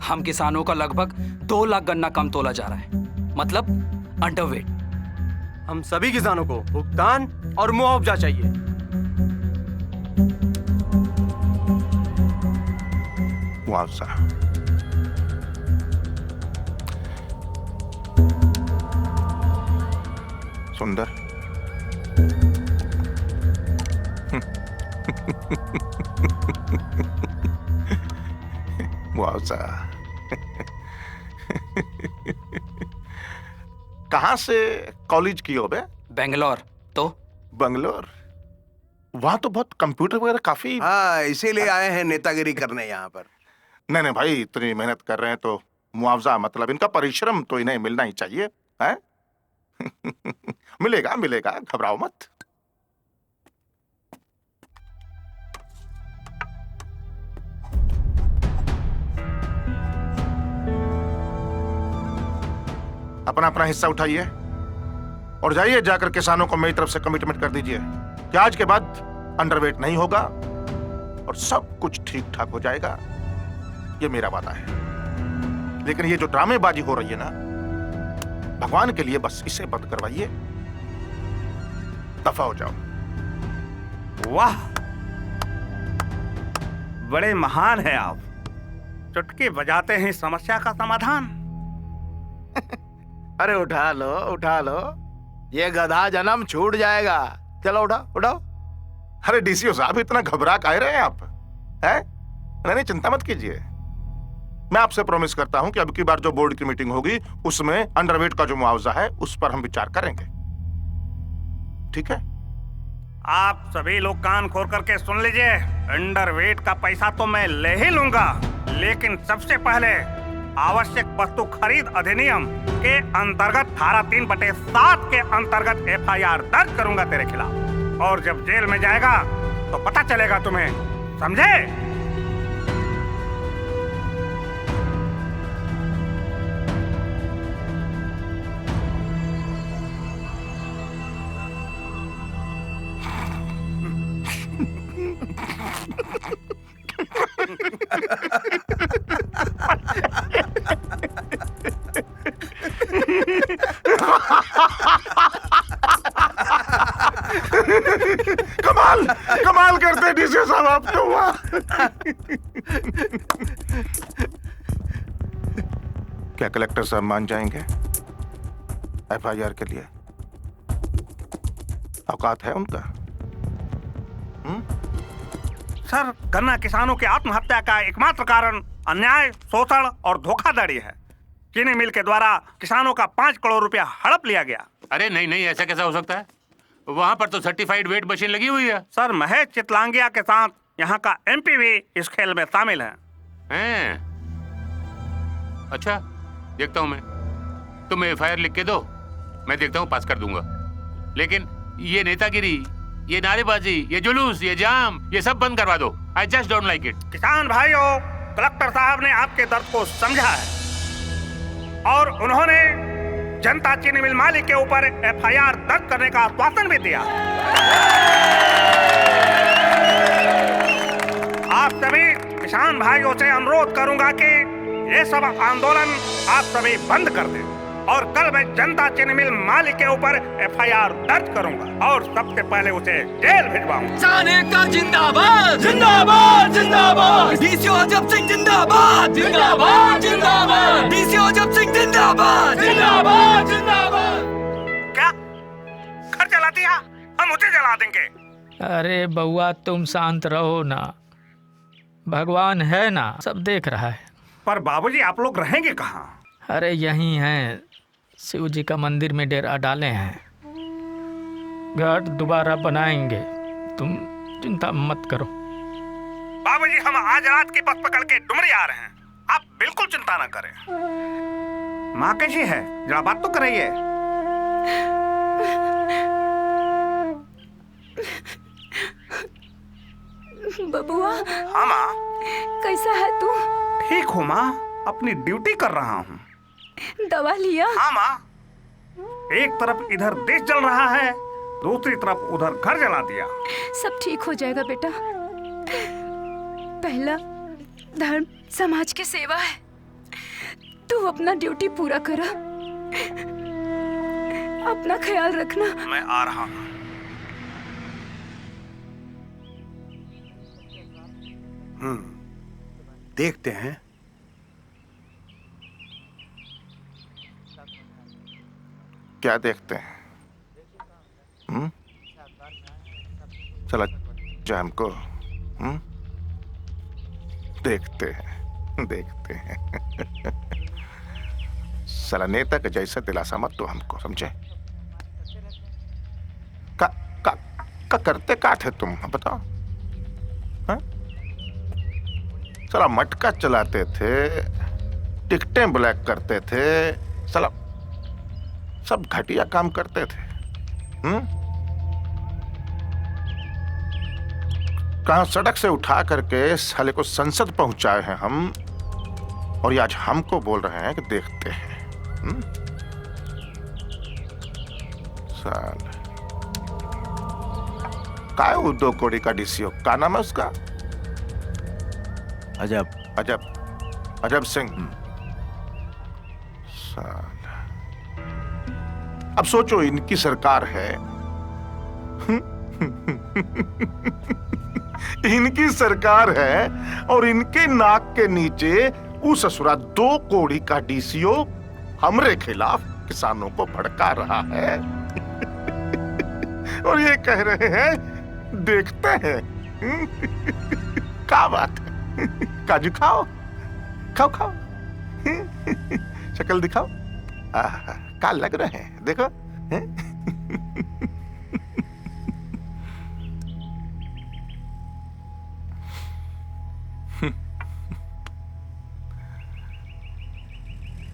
S21: हम किसानों का लगभग 2 लाख गन्ना कम तोला जा रहा है, मतलब अंडरवेट।
S3: हम सभी किसानों को भुगतान और मुआवजा चाहिए।
S15: मुआवजा? सुंदर,
S2: मुआवजा। कहाँ से कॉलेज की हो बे?
S21: बेंगलोर। तो
S2: बंगलोर? वहां तो बहुत कंप्यूटर वगैरह काफी।
S1: हाँ, इसीलिए आए हैं नेतागिरी करने यहाँ पर।
S2: नहीं नहीं भाई, इतनी मेहनत कर रहे हैं तो मुआवजा मतलब इनका परिश्रम तो इन्हें मिलना ही चाहिए, है? मिलेगा मिलेगा, घबराओ मत। अपना अपना हिस्सा उठाइए और जाइए, जाकर किसानों को मेरी तरफ से कमिटमेंट कर दीजिए कि आज के बाद अंडरवेट नहीं होगा और सब कुछ ठीक ठाक हो जाएगा। ये मेरा वादा है। लेकिन ये जो ड्रामेबाजी हो रही है ना, भगवान के लिए बस इसे बंद करवाइए, दफा हो जाओ।
S17: वाह, बड़े महान हैं आप। चुटकी बजाते हैं समस्या का समाधान।
S15: अरे उठा लो, ये गधा जन्म छूट जाएगा। चलो उठाओ।
S2: अरे डीसीओ साहब, इतना घबरा काहे रहे हैं आप? हैं? नहीं, चिंता मत कीजिए। मैं आपसे प्रॉमिस करता हूं कि अब की बार जो बोर्ड की मीटिंग होगी उसमें अंडरवेट का जो मुआवजा है उस पर हम विचार करेंगे। ठीक है?
S17: आप सभी लोग कान खोल करके सुन लीजिए। अंडरवेट का पैसा तो मैं ले ही लूंगा, लेकिन सबसे पहले आवश्यक वस्तु खरीद अधिनियम के अंतर्गत धारा 3/7 के अंतर्गत FIR दर्ज करूंगा तेरे खिलाफ। और जब जेल में जाएगा तो पता चलेगा तुम्हें, समझे?
S2: कमाल करते हैं डीसीओ साहब आप तो। क्या कलेक्टर साहब मान जाएंगे FIR के लिए? औकात है उनका?
S17: सर, गन्ना किसानों की आत्महत्या का एकमात्र कारण अन्याय, शोषण और धोखाधड़ी है। चीनी मिल के द्वारा किसानों का 5 करोड़ रुपया हड़प लिया गया।
S22: अरे नहीं, ऐसा कैसा हो सकता है? वहाँ पर तो सर्टिफाइड वेट मशीन लगी हुई है।
S17: सर, महेश चितलांगिया के साथ यहाँ का MP भी इस खेल में शामिल है।
S22: अच्छा, देखता हूँ मैं। तुम FIR लिख के दो, मैं देखता हूँ, पास कर दूंगा। लेकिन ये नेतागिरी, ये नारेबाजी, ये जुलूस, ये जाम, ये सब बंद करवा दो। I just don't like it.
S17: किसान भाइयों, कलेक्टर साहब ने आपके दर्द को समझा है और उन्होंने जनता चीनी मिल मालिक के ऊपर FIR दर्ज करने का आश्वासन भी दिया। आप सभी किसान भाइयों से अनुरोध करूंगा कि ये सब आंदोलन आप सभी बंद कर दें और कल मैं जनता चीनी मिल मालिक के ऊपर FIR दर्ज करूंगा और सबसे पहले उसे जेल भिजवाऊंगा।
S19: किसान एकता जिंदाबाद, जिंदाबाद, जिंदाबाद। डीसीओ अजब सिंह जिंदाबाद, जिंदाबाद, जिंदाबाद। डीसीओ अजब सिंह जिंदाबाद, जिंदाबाद, जिंदाबाद।
S17: क्या घर जला दिया? हम उसे जला देंगे।
S8: अरे बउआ, तुम शांत रहो ना, भगवान है ना, सब देख रहा है।
S17: पर बाबूजी, आप लोग रहेंगे कहाँ?
S8: अरे यहीं हैं, शिव जी का मंदिर में डेरा डाले हैं। घर दोबारा बनाएंगे, तुम चिंता मत करो।
S17: बाबूजी, हम आज रात की बस पकड़ के डुमरी आ रहे हैं, आप बिल्कुल चिंता न करें। माँ कैसी है, जरा बात तो करिए।
S11: बबुआ।
S17: हाँ माँ।
S11: कैसा है तू?
S17: ठीक हूँ माँ, अपनी ड्यूटी कर रहा हूँ।
S11: दवा लिया?
S17: हाँ माँ। एक तरफ इधर देश जल रहा है, दूसरी तरफ उधर घर जला दिया।
S11: सब ठीक हो जाएगा बेटा। पहला धर्म समाज की सेवा है। तू अपना ड्यूटी पूरा करा, अपना ख्याल रखना।
S17: मैं आ रहा हूँ।
S1: देखते हैं।
S2: क्या देखते हैं? चला जा हमको। देखते हैं साला नेता के जैसा दिलासा मत दो हमको, समझे? का करते का थे तुम, बताओ? साला मटका चलाते थे, टिकटें ब्लैक करते थे, साला सब घटिया काम करते थे। कहां सड़क से उठा करके साले को संसद पहुंचाए हैं हम, और ये आज हमको बोल रहे हैं कि देखते हैं। साल का है वो 2 कौड़ी का डीसीओ, का नाम है उसका? अजब सिंह। साल अब सोचो, इनकी सरकार है इनकी सरकार है और इनके नाक के नीचे वो ससुरा 2 कौड़ी का डीसीओ हमरे खिलाफ किसानों को भड़का रहा है और ये कह रहे हैं देखते हैं। क्या बात है? काजू खाओ खाओ शक्ल दिखाओ, क्या लग रहे हैं देखो।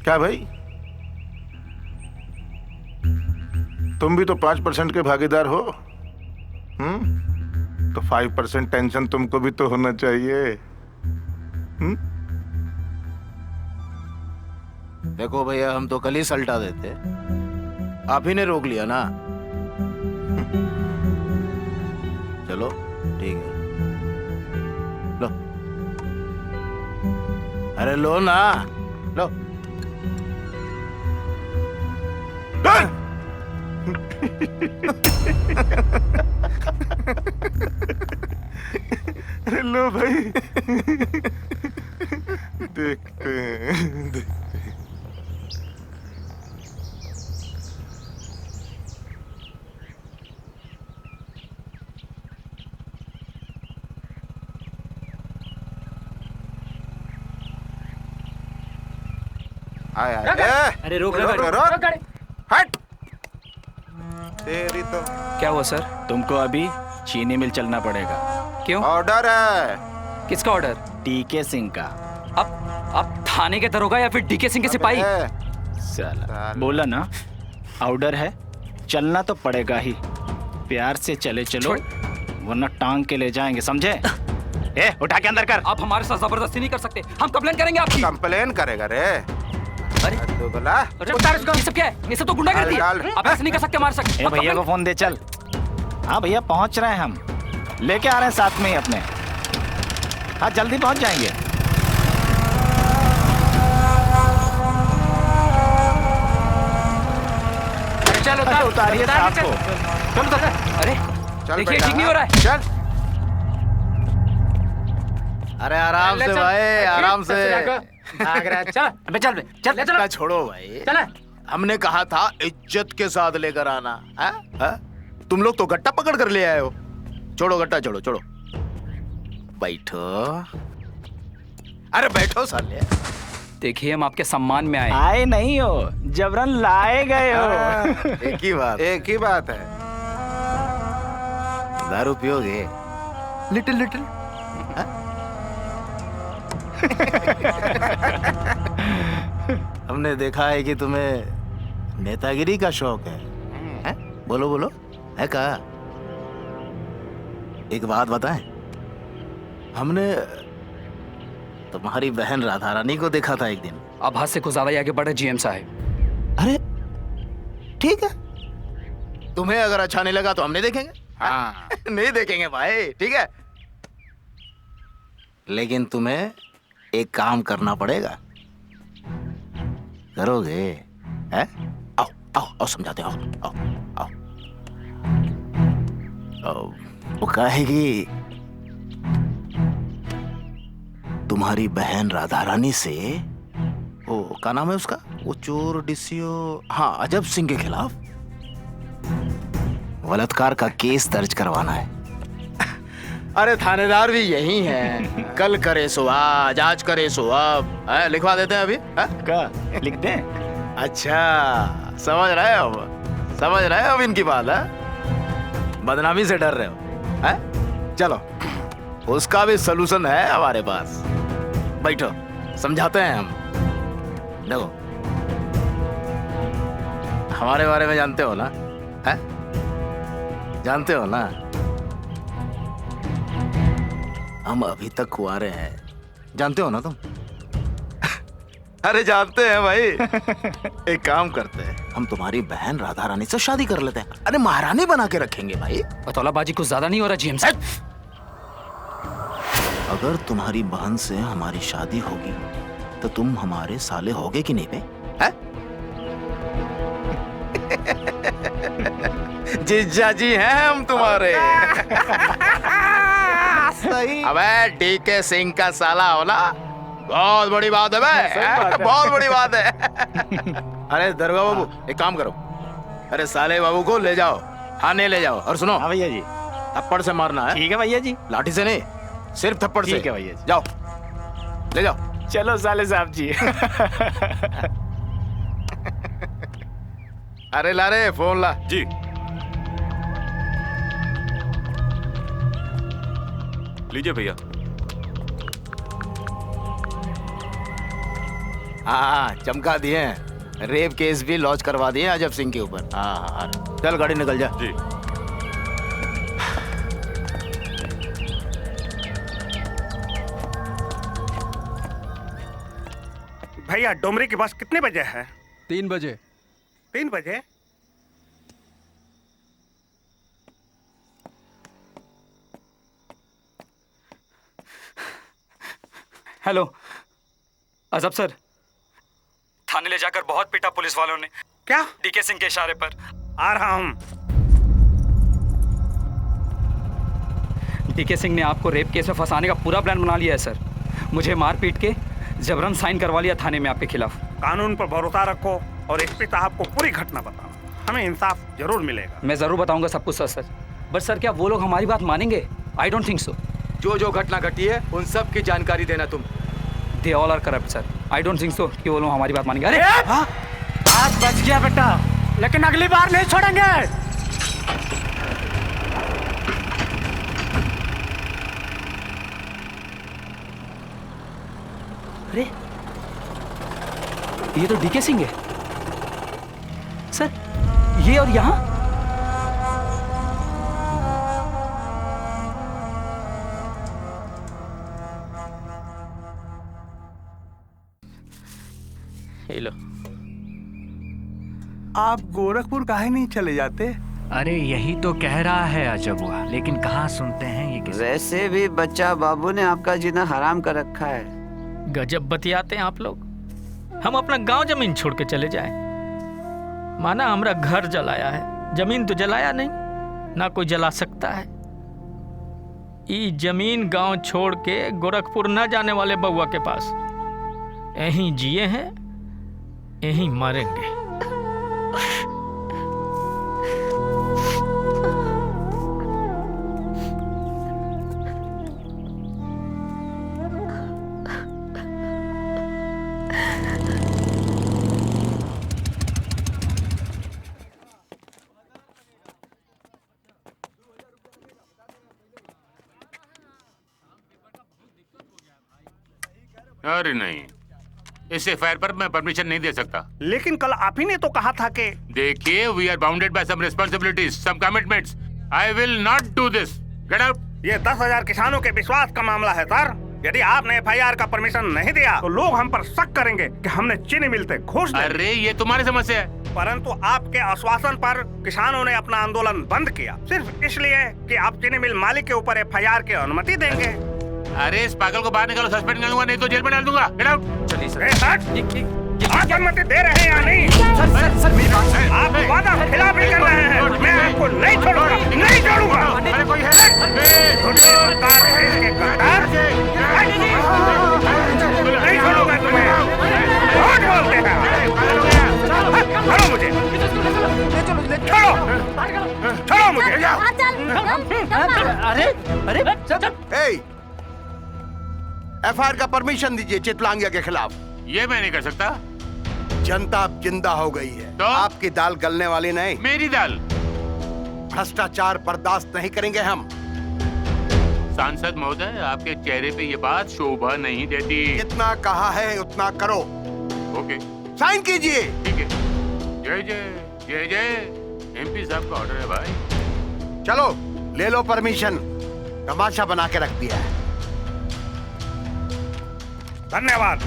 S2: क्या भाई, तुम भी तो 5% के भागीदार हो, तो 5% टेंशन तुमको भी तो होना चाहिए।
S15: देखो भैया, हम तो कल ही सल्टा देते, आप ही ने रोक लिया ना। चलो ठीक है, लो, अरे लो ना, लो।
S2: अरे लो भाई, देखते हैं।
S21: अरे रोक
S2: हट।
S21: तेरी तो क्या हुआ सर?
S14: तुमको अभी चीनी मिल चलना पड़ेगा।
S21: क्यों?
S2: ऑर्डर है।
S21: किसका ऑर्डर?
S14: डीके सिंह का।
S21: अब थाने के दरोगा या फिर डीके सिंह के सिपाही?
S14: साला बोला ना, ऑर्डर है, चलना तो पड़ेगा ही। प्यार से चले चलो, वरना टांग के ले जाएंगे, समझे? ए, उठा के अंदर कर।
S21: आप हमारे साथ जबरदस्ती नहीं कर सकते, हम कंप्लेन करेंगे आपकी।
S2: कंप्लेन करेगा रे?
S21: अरे ये सब क्या है? ये सब तो गुंडागर्दी है। आप ऐसे नहीं कर सकते हमारे साथ।
S14: ए भैया को फोन दे, चल। हाँ भैया, पहुंच रहे हैं हम, लेके आ रहे हैं साथ में ही अपने। हाँ जल्दी पहुंच जाएंगे।
S21: चलो
S14: उतारिए साहब को।
S21: चलो अरे देखिए, ठीक नहीं हो रहा है।
S2: चल।
S15: अरे आराम से भाई, आराम से।
S21: चल
S15: छोड़ो भाई,
S21: चला।
S15: हमने कहा था इज्जत के साथ लेकर आना है? तुम लोग तो गट्टा पकड़ कर ले आए हो। छोड़ो गट्टा, छोड़ो छोड़ो, बैठो। अरे बैठो साले।
S21: देखिए, हम आपके सम्मान में आए।
S14: आए नहीं हो, जबरन लाए गए हो।
S15: एक ही बात है। दारू पियोगे? Little little. हमने देखा है कि तुम्हें नेतागिरी का शौक है? बोलो बोलो, है का? एक बात बताएं, हमने तुम्हारी बहन राधा रानी को देखा था एक दिन।
S21: अब हाथ से कुछ ज्यादा ही आगे बढ़े जीएम साहब।
S15: अरे ठीक है, तुम्हें अगर अच्छा नहीं लगा तो हम नहीं देखेंगे। हाँ। नहीं देखेंगे भाई, ठीक है, लेकिन तुम्हें एक काम करना पड़ेगा। करोगे? हैं? आओ आओ आओ, समझाते, आओ आओ आओ आओ। वो कहेगी तुम्हारी बहन राधा रानी से, वो क्या नाम है उसका, वो चोर डीसीओ, हाँ, अजब सिंह के खिलाफ बलात्कार का केस दर्ज करवाना है। अरे थानेदार भी यही है। कल करे सो आज करे सो अब। लिखवा देते हैं अभी। क्या लिख दें? अच्छा समझ रहे हो अब? समझ रहे हो अब इनकी बात है? बदनामी से डर रहे हो है? चलो उसका भी सलूशन है हमारे पास। बैठो समझाते हैं हम। देखो हमारे बारे में जानते हो ना? है? जानते हो ना? हम अभी तक कुंवारे हैं। जानते हो ना तुम? अरे जानते हैं भाई। एक काम करते हैं, हम तुम्हारी बहन राधा रानी से शादी कर लेते हैं। अरे महारानी बना के रखेंगे भाई।
S21: पतौलाबाजी कुछ ज्यादा नहीं हो रहा जीएम साहब?
S15: अगर तुम्हारी बहन से हमारी शादी होगी तो तुम हमारे साले होगे कि नहीं बे? है? जीजा जी हैं हम तुम्हारे। सही। अबे डीके सिंह का साला होना बहुत बड़ी बात है बे। बहुत बड़ी बात है। अरे दरगाह बाबू एक काम करो, अरे साले बाबू को ले जाओ, थाने ले जाओ। और सुनो भैया जी, थप्पड़ से मारना है। ठीक है भैया जी। लाठी से नहीं, सिर्फ थप्पड़ से। ठीक है भैया जी। जाओ ले जाओ। चलो साले साहब जी। अरे ला रे फोन ला
S16: जी। लीजिए भैया।
S15: हाँ चमका दिए, रेप केस भी लॉन्च करवा दिए अजब सिंह के ऊपर। हाँ चल गाड़ी निकल जा।
S16: जी।
S17: भैया डोमरी की बस कितने बजे है?
S12: 3 बजे।
S17: 3 बजे?
S21: हेलो अजब सर, थाने ले जाकर बहुत पीटा पुलिस वालों ने।
S17: क्या?
S21: डीके सिंह के इशारे पर।
S17: आ रहा हूं।
S21: डीके सिंह ने आपको रेप केस में फंसाने का पूरा प्लान बना लिया है सर। मुझे मार पीट के जबरन साइन करवा लिया थाने में आपके खिलाफ।
S17: कानून पर भरोसा रखो और एसपी साहब को पूरी घटना बताओ, हमें इंसाफ जरूर मिलेगा।
S21: मैं जरूर बताऊंगा सब कुछ सर। बट सर क्या वो लोग हमारी बात मानेंगे? आई डोंट थिंक सो।
S12: जो जो घटना घटी है उन सब की जानकारी देना तुम।
S21: They all are corrupt sir. I don't think so कि वो लोग हमारी बात मानेंगे। अरे
S5: बात बच गया बेटा, लेकिन अगली बार नहीं छोड़ेंगे।
S21: अरे ये तो डीके सिंह है सर। ये और यहाँ
S12: लो। आप गोरखपुर काहे नहीं चले जाते?
S13: अरे यही तो कह रहा है अजब हुआ, लेकिन कहाँ सुनते हैं ये किसी।
S6: वैसे भी बच्चा बाबू ने आपका जीना हराम कर रखा है।
S8: गजब बतियाते हैं आप लोग। हम अपना गांव जमीन छोड़ के चले जाएं। माना हमारा घर जलाया है, जमीन तो जलाया नहीं, ना कोई जला सकता है। ई जमीन गांव छोड़ के गोरखपुर न जाने वाले बउआ के पास यहीं जिए हैं, यहीं मरेंगे।
S22: अरे नहीं, इस एफआईआर पर मैं परमिशन नहीं दे सकता।
S17: लेकिन कल आप ही ने तो कहा था कि
S22: देखिए, we are bounded by some responsibilities, some commitments. I will not do this. Get out.
S17: ये 10,000 किसानों के विश्वास का मामला है सर। यदि आपने एफआईआर का परमिशन नहीं दिया तो लोग हम पर शक करेंगे कि हमने चीनी मिल से घूस ली।
S22: अरे ये तुम्हारी समस्या है।
S17: परंतु आपके आश्वासन पर किसानों ने अपना आंदोलन बंद किया, सिर्फ इसलिए कि आप चीनी मिल मालिक के ऊपर एफआईआर की अनुमति देंगे।
S22: अरे इस पागल को बाहर निकालो, सस्पेंड कर दूंगा, नहीं तो जेल में डाल दूंगा। Get out.
S17: चलिए सर। आप अनुमति दे रहे हैं या नहीं? सर मेरी बात है। आप वादा खिलाफी कर रहे हैं। मैं आपको नहीं छोड़ूंगा, नहीं छोड़ूंगा।
S22: अरे कोई है?
S17: सरकार है इसके गद्दार। नहीं छोड़ूंगा तुम्हें। झूठ बोलते हैं। छोड़ो मुझे। छोड़ो। छोड़ो मुझे।
S21: अरे अरे
S1: एफआईआर का परमिशन दीजिए चितलांगिया के खिलाफ।
S22: ये मैं नहीं कर सकता।
S1: जनता अब जिंदा हो गई है
S22: तो?
S1: आपकी दाल गलने वाली नहीं।
S22: मेरी दाल?
S1: भ्रष्टाचार बर्दाश्त नहीं करेंगे हम।
S22: सांसद महोदय, आपके चेहरे पे ये बात शोभा नहीं देती।
S1: जितना कहा है उतना करो।
S22: ओके,
S1: साइन कीजिए।
S22: ठीक है। जय जय जय जय। एमपी साहब का ऑर्डर है भाई।
S1: चलो ले लो परमिशन। तमाशा बना के रख दिया है।
S17: धन्यवाद।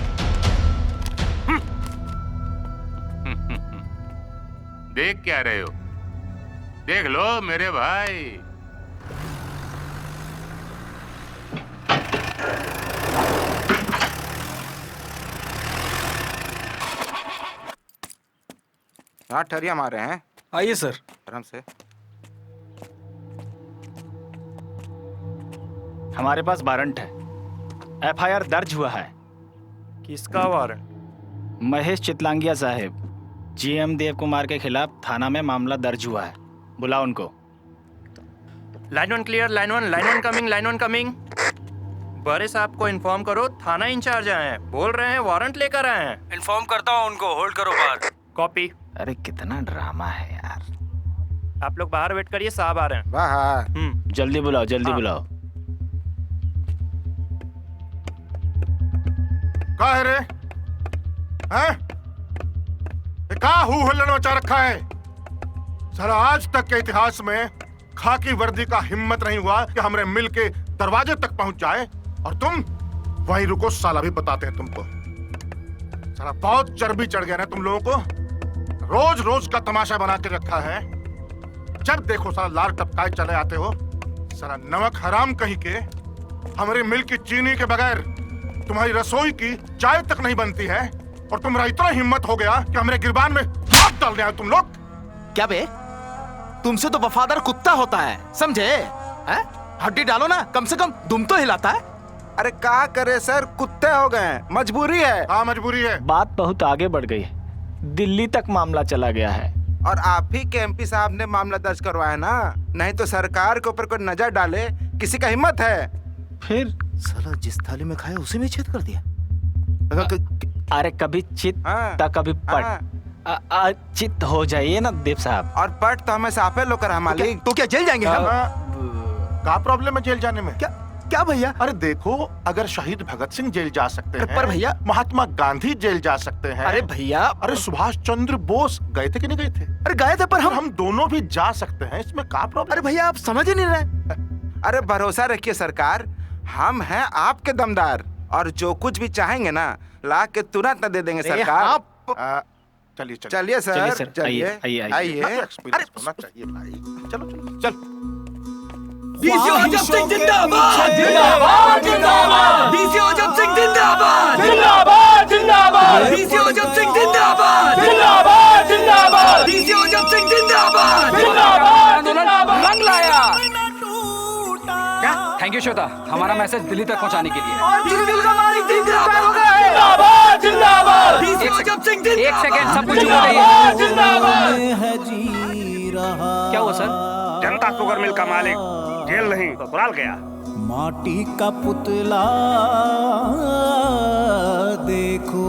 S22: देख क्या रहे हो? देख लो मेरे भाई।
S15: यहाँ ठहरिया मारे हैं।
S10: आइए सर।
S15: आराम से।
S7: हमारे पास वारंट है। एफआईआर दर्ज हुआ है।
S10: किसका वारंट?
S7: महेश चितलांगिया साहब, जीएम देव कुमार के खिलाफ थाना में मामला दर्ज हुआ है। बुलाओ उनको।
S9: Line 1 clear, line 1 coming, line 1 coming. बड़े साहब को इन्फॉर्म करो, थाना इंचार्ज आए हैं, बोल रहे हैं वारंट लेकर आए हैं।
S10: इन्फॉर्म करता हूँ उनको, होल्ड करो बाहर।
S9: कॉपी।
S7: अरे कितना ड्रामा है यार।
S9: आप लोग बाहर वेट करिए, साहब आ रहे हैं।
S15: बाहर।
S7: जल्दी बुलाओ, जल्दी बुलाओ।
S2: का है रे? हैं? का हुल्लड़ मचा रखा है? साला आज तक के इतिहास में खाकी वर्दी का हिम्मत नहीं हुआ कि हमारे मिल के दरवाजे तक पहुंच जाए, और तुम वहीं रुको। साला भी बताते हैं तुमको। साला बहुत चर्बी चढ़ गया ना तुम लोगों को। रोज रोज का तमाशा बना के रखा है। जब देखो साला लाल टपकाए चले आते हो। साला नमक हराम कहीं के। हमारे मिल की चीनी के बगैर तुम्हारी रसोई की चाय तक नहीं बनती है, और तुम्हारा इतना हिम्मत हो गया कि हमारे गिरबान में हाथ डालने आए तुम लोग।
S15: क्या बे? तुमसे तो वफादार कुत्ता होता है, समझे? हड्डी डालो ना, कम से कम दुम तो हिलाता है। अरे क्या करे सर, कुत्ते हो गए, मजबूरी है।
S2: हाँ मजबूरी है।
S7: बात बहुत आगे बढ़ गई है। दिल्ली तक मामला चला गया है।
S15: और आप ही के एमपी साहब ने मामला दर्ज करवाया ना, नहीं तो सरकार के ऊपर कोई नजर डाले किसी का हिम्मत है?
S7: फिर
S15: साला जिस थाली में खाया उसी में छेद कर दिया।
S7: अरे कभी चित तो कभी पट। चित हो जाइए ना देव साहब।
S15: और पट तो हमें साफे लोग करा मालिक। तो क्या जेल जाएंगे हम?
S2: क्या प्रॉब्लम है जेल जाने में?
S15: क्या भैया?
S2: अरे देखो, अगर शहीद भगत सिंह जेल जा सकते हैं,
S15: पर भैया
S2: महात्मा गांधी जेल जा सकते हैं।
S15: अरे भैया,
S2: अरे सुभाष चंद्र बोस गए थे कि नहीं गए थे?
S15: अरे गए थे, पर
S2: हम दोनों भी जा सकते हैं। इसमें क्या प्रॉब्लम?
S15: अरे भैया आप समझ ही नहीं रहे। अरे भरोसा रखिए सरकार, हम हैं आपके दमदार, और जो कुछ भी चाहेंगे ना ला के तुरंत दे देंगे सरकार।
S2: चलिए
S15: चलिए सर, चलिए
S2: आइए। एक्सपीरियंस होना चाहिए भाई। चलो चलो चल।
S19: डीसी अजब सिंह जिंदाबाद, जिंदाबाद, जिंदाबाद। डीसी अजब सिंह जिंदाबाद, जिंदाबाद, जिंदाबाद। डीसी अजब सिंह जिंदाबाद, जिंदाबाद, जिंदाबाद। डीसी अजब सिंह जिंदाबाद, जिंदाबाद, जिंदाबाद।
S9: रंग लाया। थैंक यू श्वेता, हमारा मैसेज दिल्ली तक पहुंचाने के लिए।
S19: जिंदाबाद, जिंदाबाद।
S9: एक सेकेंड, सब कुछ
S17: क्या हुआ सर? जनता शुगर मिल का मालिक जेल नहीं ससुराल गया।
S18: माटी का पुतला देखो,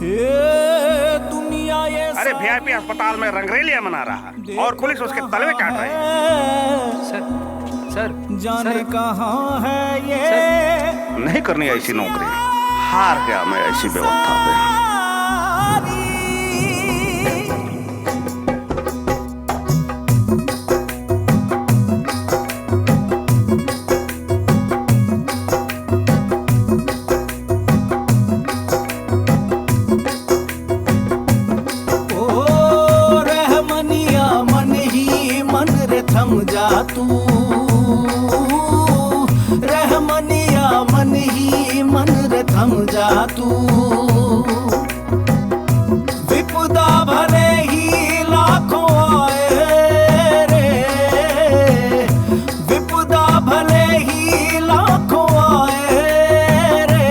S18: ये दुनिया ये।
S17: अरे वीआईपी अस्पताल में रंगरेलिया मना रहा है और पुलिस उसके तलवे काट रही है।
S9: सर
S18: जाने कहाँ है ये।
S17: नहीं करनी ऐसी नौकरी, हार गया मैं ऐसी व्यवस्था पे।
S18: थम जा तू, रहमनिया मन ही मन रे थम जा तू। विपदा भले ही लाखों आए रे, विपदा भले ही लाखों आए रे,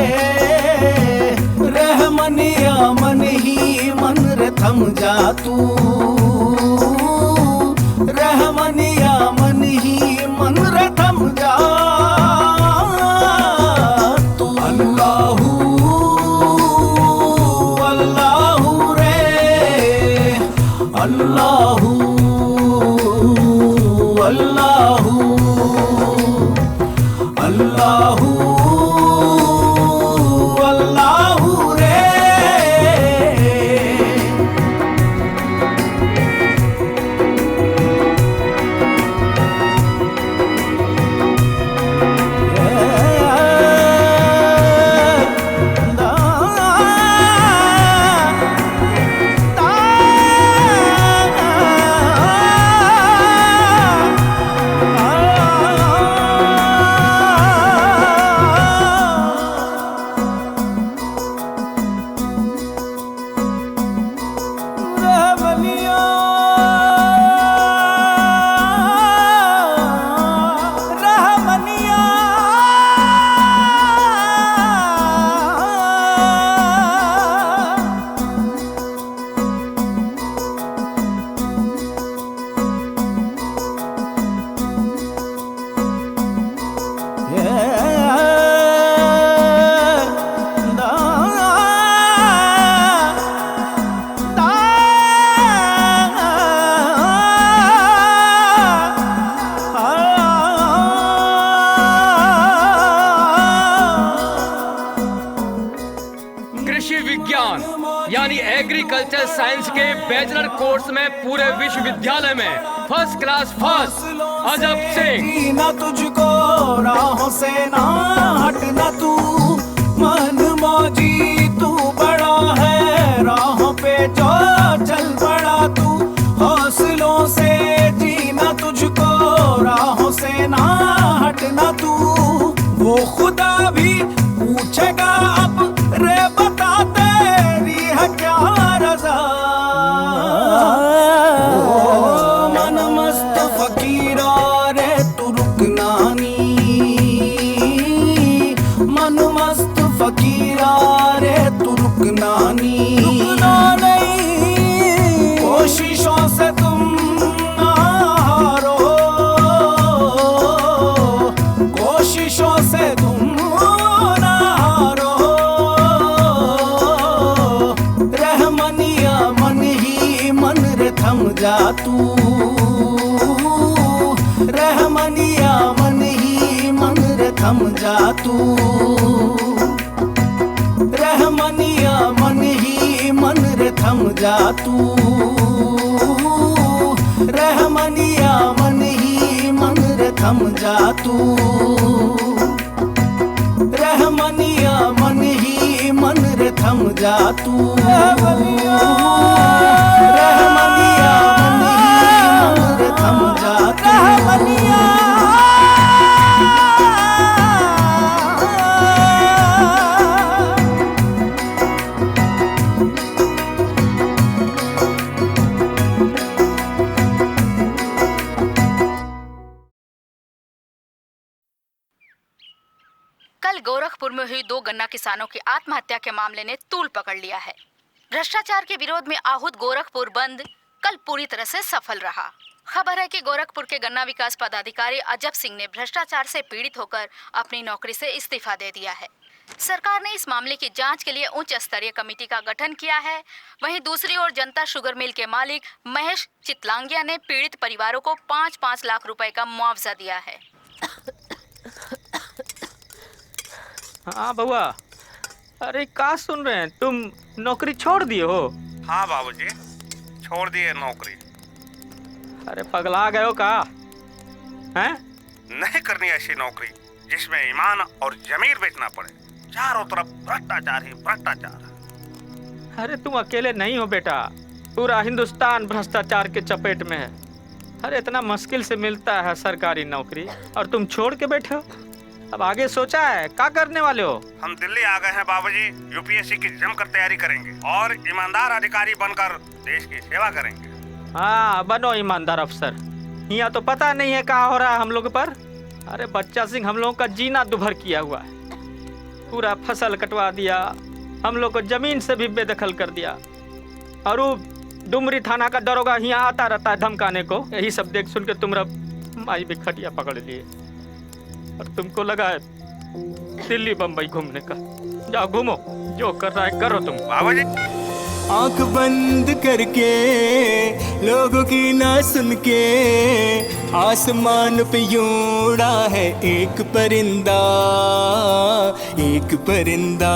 S18: रहमनिया मन ही मन रे थम जा तू, रहमनिया मन ही मन रे थम जा
S4: कृषि विज्ञान यानी एग्रीकल्चर साइंस के बैचलर कोर्स में पूरे विश्वविद्यालय में first class first Ajab Singh.
S18: ना तुझको राहों से ना हटना तू, मन मौजी तू बड़ा है, राहों पे जो चल पड़ा तू, हौसलों से जीना तुझको राहों से ना हटना तू, वो खुदा भी पूछेगा अब रे बता तेरी है क्या रज़ा। मन मस्त फकीरा रे तू रुकना नी, मन मस्त फकीरा रे तू रुकना नहीं, कोशिशों से तुम ना हारो, कोशिशों से तुम ना हारो, रहमनिया मन ही मन रे थम जा तू, रहमनिया मन ही मन रे थम जा तू, रहमनिया मन ही मन रे थम जा तू, रहमनिया मन ही मन रे थम जा तू, रहमनिया मन ही मन रे थम जा तू, रहमनिया मन ही मन रे थम जा तू, रहमनिया।
S20: कल गोरखपुर में हुई 2 गन्ना किसानों की आत्महत्या के मामले ने तूल पकड़ लिया है। भ्रष्टाचार के विरोध में आहूत गोरखपुर बंद कल पूरी तरह से सफल रहा। खबर है कि गोरखपुर के गन्ना विकास पदाधिकारी अजब सिंह ने भ्रष्टाचार से पीड़ित होकर अपनी नौकरी से इस्तीफा दे दिया है। सरकार ने इस मामले की जांच के लिए उच्च स्तरीय कमेटी का गठन किया है। वहीं दूसरी ओर जनता शुगर मिल के मालिक महेश चितलांगिया ने पीड़ित परिवारों को 5-5 लाख रुपए का मुआवजा दिया है।
S8: हाँ बउआ, अरे क्या सुन रहे हैं तुम? नौकरी छोड़ दिए हो?
S17: हाँ बाबूजी, छोड़ दिए नौकरी।
S8: अरे पगला गए हो का? हैं?
S17: नहीं करनी ऐसी नौकरी जिसमें ईमान और जमीर बेचना पड़े। चारों तरफ भ्रष्टाचार ही भ्रष्टाचार।
S8: अरे तुम अकेले नहीं हो बेटा, पूरा हिंदुस्तान भ्रष्टाचार के चपेट में है। अरे इतना मुश्किल से मिलता है सरकारी नौकरी और तुम छोड़ के बैठे हो। अब आगे सोचा है क्या करने वाले हो?
S17: हम दिल्ली आ गए हैं बाबूजी, यूपीएससी की जमकर तैयारी करेंगे और ईमानदार अधिकारी बनकर देश की सेवा करेंगे।
S8: हाँ बनो ईमानदार अफसर। यहाँ तो पता नहीं है क्या हो रहा है हम लोग पर। अरे बच्चा सिंह हम लोगों का जीना दुभर किया हुआ है। पूरा फसल कटवा दिया, हम लोग को जमीन से भी बेदखल कर दिया। और वो डुमरी थाना का दरोगा यहाँ आता रहता है धमकाने को। यही सब देख सुन के तुमरा माई भी खटिया पकड़ लिए और तुमको लगा है दिल्ली बम्बई घूमने का। जाओ घूमो, जो कर रहा है करो तुम।
S17: बाबूजी
S18: आंख बंद करके लोगों की ना सुन के आसमान पे यूं उड़ा है एक परिंदा, एक परिंदा।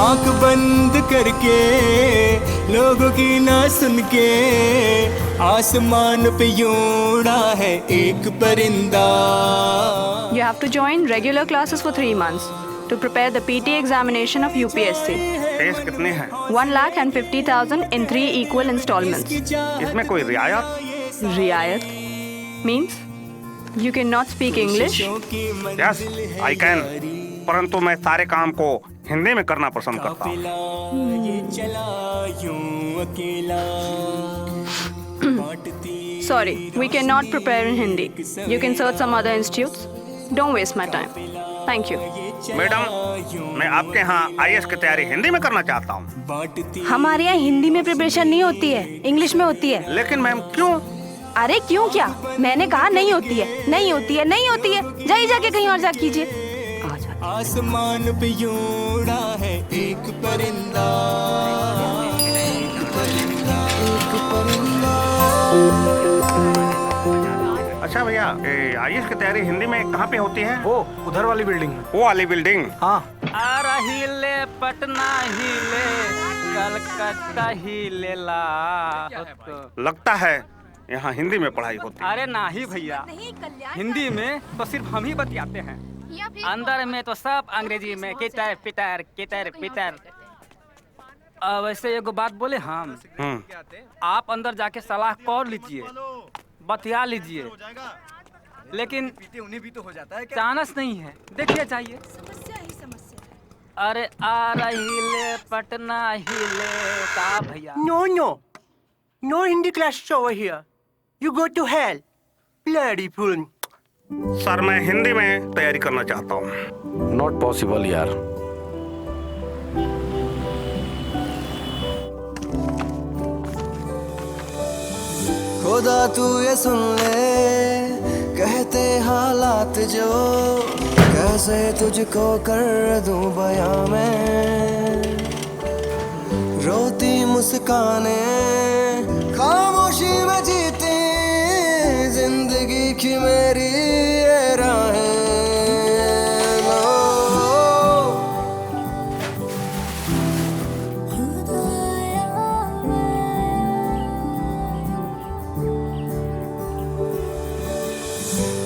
S18: आंख बंद करके लोगों की ना सुन के आसमान पे यूं उड़ा है एक परिंदा।
S23: You have to join regular classes for 3 months to prepare the PT examination of UPSC.
S17: Fees कितनी है?
S23: 1,50,000 in 3 equal installments.
S17: इसमें कोई रियायत?
S23: रियायत means you cannot speak English.
S17: Yes, I can. परंतु मैं सारे काम को हिंदी में करना पसंद करता हूँ।
S23: Sorry, we cannot prepare in Hindi. You can search some other institutes. Don't waste my time. Thank you.
S17: Madam, मैं आपके यहाँ IAS की तैयारी हिंदी में करना चाहता हूँ।
S23: हमारे यहाँ हिंदी में प्रिपरेशन नहीं होती है, इंग्लिश में होती है।
S17: लेकिन मैम क्यों?
S23: अरे क्यों क्या? मैंने कहा नहीं होती है, नहीं होती है, नहीं होती है। जाके कहीं और जा कीजिए।
S18: आसमान पे यूं उड़ा है एक परिंदा, एक परिंदा, एक परिंदा।
S17: अच्छा भैया, IAS की तैयारी हिंदी में कहाँ पे होती है?
S10: वो उधर वाली बिल्डिंग में।
S17: वो वाली बिल्डिंग?
S10: हाँ।
S8: आ रही ले
S7: पटना ही ले कलकत्ता ही ले ला।
S17: लगता है यहाँ हिंदी में पढ़ाई होती है।
S7: अरे नहीं भैया, हिंदी में तो सिर्फ हम ही बतियाते हैं, अंदर में तो सब अंग्रेजी में कितर पितर कितर पितर। वैसे एगो बात बोले हम, आप अंदर जाके सलाह कर लीजिए, बतिया लीजिए, लेकिन
S12: उन्हें भी तो हो जाता है
S7: चांस नहीं है, देखिए चाहिए। अरे आ रही ले पटना ही ले का भैया।
S3: No Hindi classes over here. You go to hell. Bloody fool.
S17: Sir मैं हिंदी में तैयारी करना चाहता हूँ।
S11: नॉट पॉसिबल यार।
S18: खुदा तू ये सुन ले, कहते हालात जो, कैसे तुझको कर दूं बयां मैं। रोती मुस्काने खामोशी में जीती जिंदगी की मेरी ये राहें।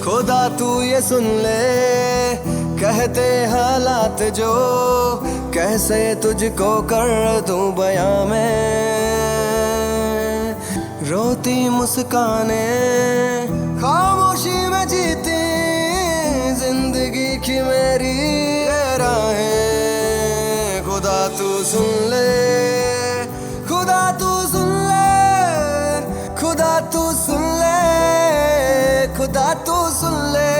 S18: खुदा तू ये सुन ले, कहते हालात जो, कैसे तुझको कर दूं बयां मैं। रोती मुस्काने खामोशी में जीती जिंदगी की मेरी राहें। खुदा तू सुन ले, खुदा तू सुन ले, खुदा तू सुन ले, खुदा तू सुन ले,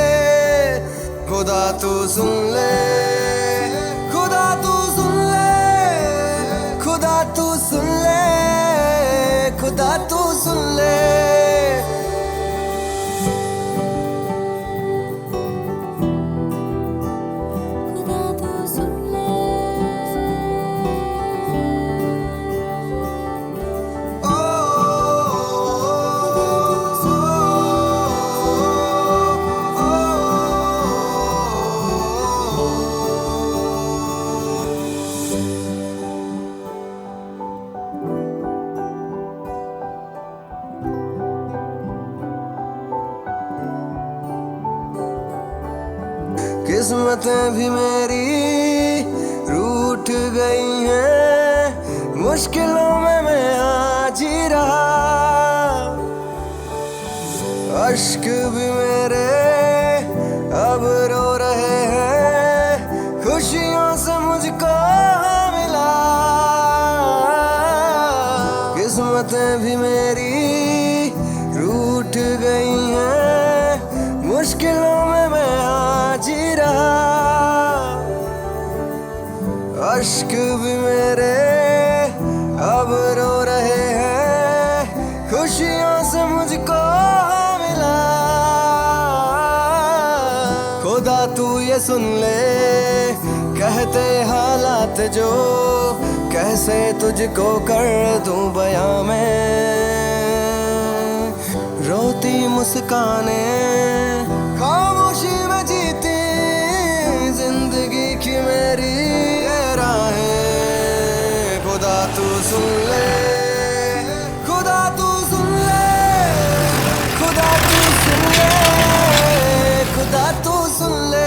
S18: खुदा तू सुन ले, खुदा तू सुन ले, खुदा तू सुन ले, खुदा तू सुन ले। किस्मतें भी मेरी रूठ गई हैं, मुश्किलों में मैं आज ही रहा। अश्क भी मेरे अब रो रहे हैं, खुशियों से मुझको मिला। किस्मतें भी मेरी रूठ गई हैं, मुश्किलों में मैं आज ही रहा। अश्क भी मेरे अब रो रहे हैं, खुशियों से मुझको मिला। खुदा तू ये सुन ले, कहते हालात जो, कैसे तुझको कर दूं बयां मैं। रोती मुस्काने खामोशी में जीती जिंदगी की मेरी ये राहें। खुदा तू सुन ले, खुदा तू सुन ले, खुदा तू सुन ले, खुदा तू सुन ले।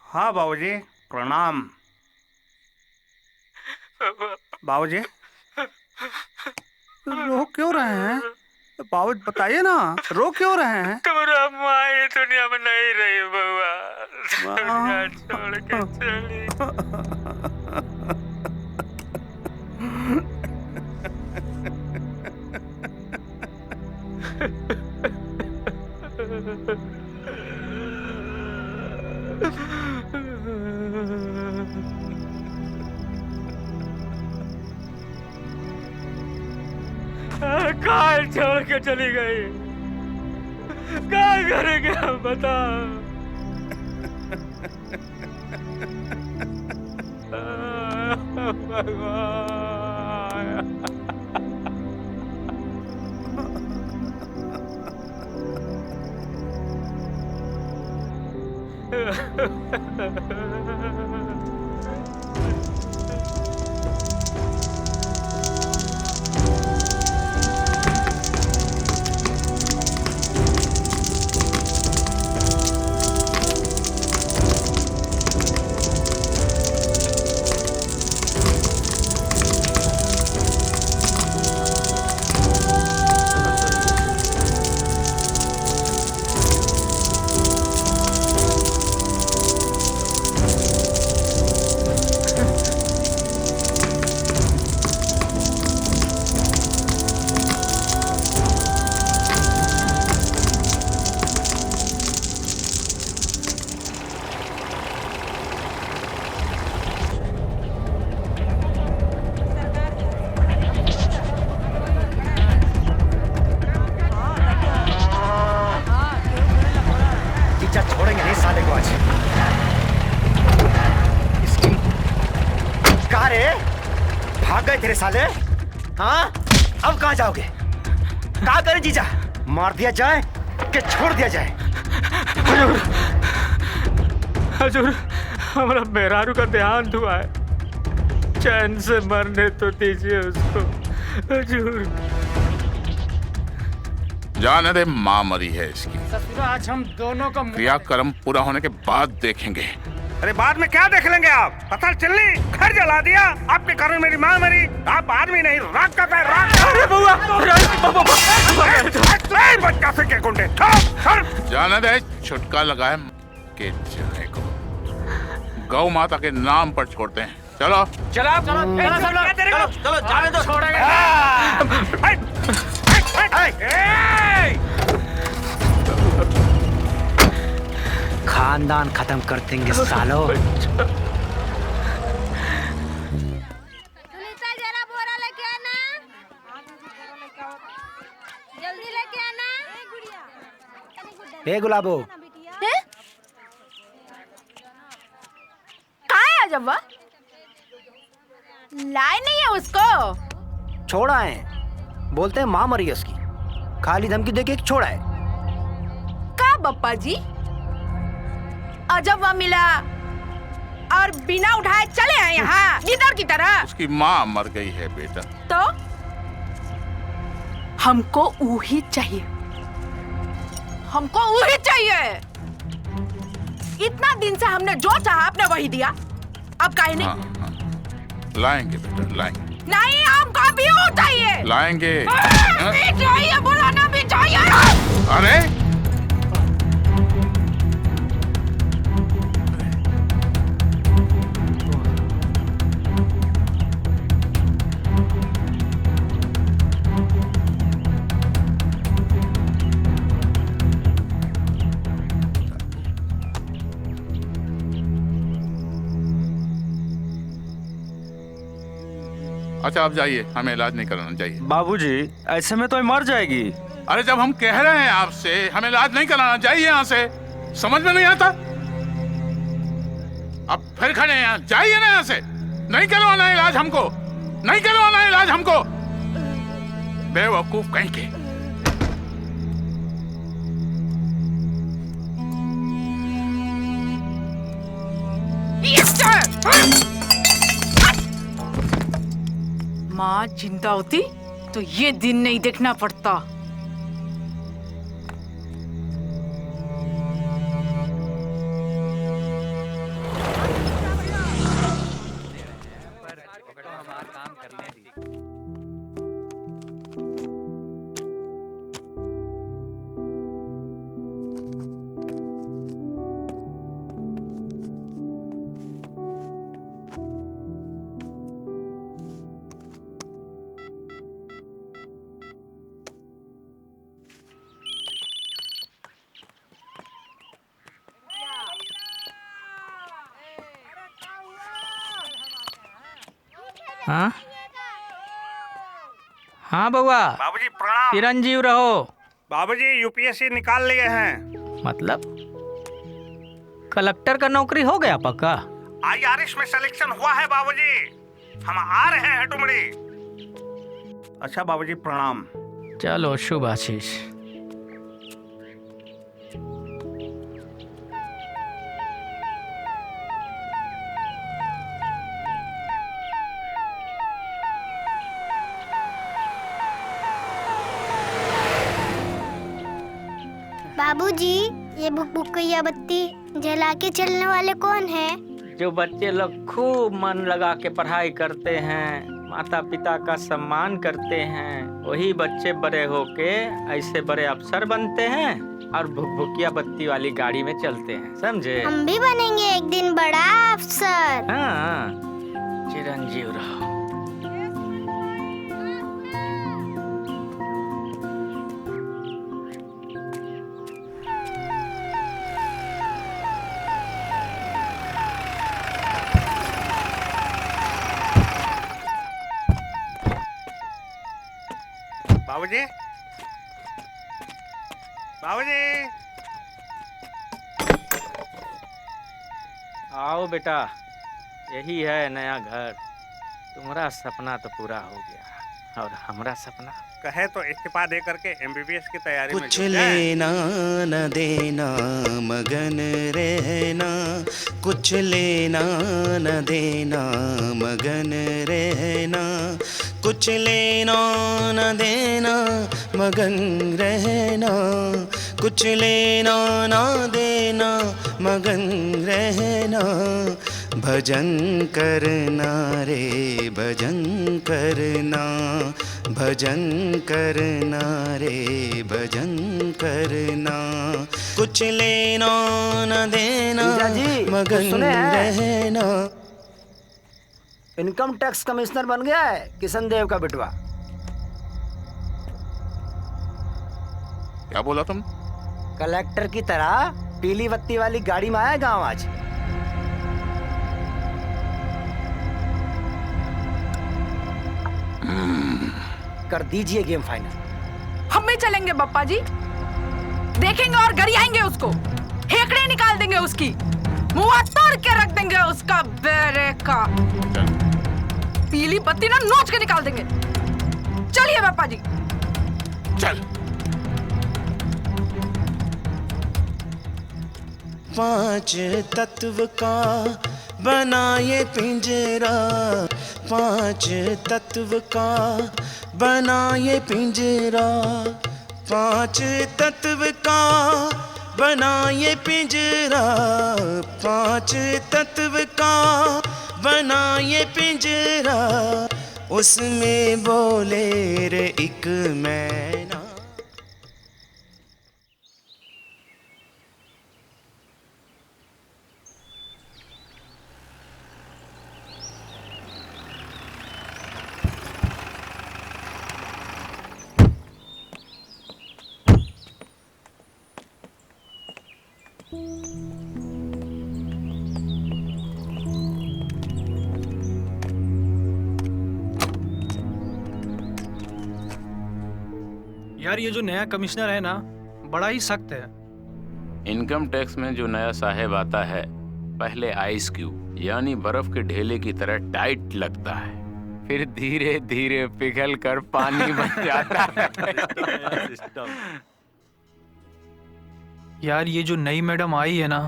S17: हाँ बाबूजी, प्रणाम। बाबूजी
S11: पावत बताइए ना, रो क्यों रहे हैं?
S8: तुम्हारा माँ ये दुनिया में नहीं रही बउआ, दुनिया छोड़ के चली। कहाँ छोड़ के चली गई? क्या करेंगे हम, बताओ।
S14: छोड़ेंगे नहीं साले को आज। कहाँ रे? भाग गए तेरे साले? हाँ? अब कहाँ जाओगे? कहाँ करें जीजा? मार दिया जाए कि छोड़ दिया जाए?
S8: हजूर, हजूर, हमारा मेहरारू का देहांत हुआ है, चैन से मरने तो दीजिए उसको, हजूर।
S22: जाने दे, माँ मरी है इसकी।
S5: आज हम दोनों का
S22: क्रियाक्रम पूरा होने के बाद देखेंगे।
S17: अरे बाद में क्या देख लेंगे आप? पता चली घर जला दिया, आपके कारण मेरी माँ मरी, आप आदमी नहीं राख का राख।
S8: अरे बुआ,
S17: बच्चा से क्या गुंडे?
S22: जाने दे, छुटका लगाए के जाने को गौ माता के नाम पर छोड़ते हैं। चलो
S8: चलो चलो जाने दो, छोड़ेंगे।
S14: खानदान खत्म कर देंगे सालों।
S16: जरा बोरा लेके आना, जल्दी लेके आना।
S14: ए गुलाबो,
S16: कहाँ है अजब्बा? लाए नहीं है उसको?
S14: छोड़ा है, बोलते हैं माँ मरी है उसकी, खाली धमकी देके छोड़ा है।
S16: का बप्पा जी, अजब्बा मिला और बिना उठाए चले आए यहाँ गिदड़ की तरह।
S22: उसकी माँ मर गई है बेटा।
S16: तो हमको वही चाहिए, हमको वही चाहिए। इतना दिन से हमने जो चाहा आपने वही दिया, अब काहे नहीं?
S22: हाँ। लाएंगे बेटा, लाएंगे।
S16: नहीं, हमको भी वो चाहिए।
S22: लाएंगे।
S16: भी चाहिए, बुलाना भी चाहिए।
S22: अरे अच्छा, आप जाइए, हमें इलाज नहीं कराना चाहिए।
S24: बाबूजी, ऐसे में तो मर जाएगी।
S22: अरे जब हम कह रहे हैं आपसे हमें इलाज नहीं कराना चाहिए यहाँ से, समझ में नहीं आता? अब फिर खड़े हैं यहाँ, जाइए ना यहाँ से। नहीं करवाना इलाज हमको, नहीं करवाना इलाज हमको, बेवकूफ कहीं के।
S16: माँ जिंदा होती तो ये दिन नहीं देखना पड़ता।
S8: हाँ हाँ बउआ।
S17: बाबूजी प्रणाम।
S8: चिरंजीव रहो।
S17: बाबूजी यूपीएससी निकाल लिए हैं।
S8: मतलब कलेक्टर का नौकरी हो गया पक्का?
S17: आईआरएस में सिलेक्शन हुआ है बाबूजी। हम आ रहे हैं टुमड़ी। अच्छा बाबूजी प्रणाम।
S8: चलो शुभ आशीष।
S1: बाबूजी, ये भुकभुकैया बत्ती जला के चलने वाले कौन है?
S8: जो बच्चे लोग खूब मन लगा के पढ़ाई करते हैं, माता पिता का सम्मान करते हैं, वही बच्चे बड़े होके ऐसे बड़े अफसर बनते हैं और भुकभुकिया बत्ती वाली गाड़ी में चलते हैं, समझे?
S1: हम भी बनेंगे एक दिन बड़ा अफसर।
S8: हाँ, चिरंजीव रहो।
S17: बाबूजी, बाबूजी।
S8: आओ बेटा, यही है नया घर। तुम्हारा सपना तो पूरा हो गया और हमारा सपना
S17: कहे तो इस्तीफा दे करके एमबीबीएस की तैयारी में
S18: कुछ लेना न देना मगन रहना, कुछ लेना न देना मगन रहना, कुछ लेना न देना मगन रहना, कुछ लेना न देना मगन रहना, भजन करना रे भजन करना, भजन करना रे भजन करना, कुछ लेना न देना मगन रहना।
S14: इनकम टैक्स कमिश्नर बन गया है किशन देव का बेटवा।
S2: क्या बोला तुम?
S14: कलेक्टर की तरह पीली बत्ती वाली गाड़ी में आया गांव आज। कर दीजिए गेम फाइनल।
S16: हम भी चलेंगे पप्पा जी, देखेंगे और गरियाएंगे उसको, हेकड़े निकाल देंगे उसकी, मुंह तोड़ के रख देंगे उसका बेरे का। पीली बत्ती ना नोच के निकाल देंगे। चलिए पापा जी।
S2: चल।
S18: पांच तत्व का बना ये पिंजरा, पांच तत्व का बना ये पिंजरा, पांच तत्व का बना ये पिंजरा, पांच तत्व का बना ये पिंजरा, उसमें बोले रे एक मैना।
S10: यार ये जो नया कमिश्नर है ना, बड़ा ही सख्त है।
S22: इनकम टैक्स में जो नया साहेब आता है, पहले आइस क्यूब यानी बर्फ के ढेले की तरह टाइट लगता है, फिर धीरे धीरे पिघल कर पानी बन जाता है।
S10: यार ये जो नई मैडम आई है ना,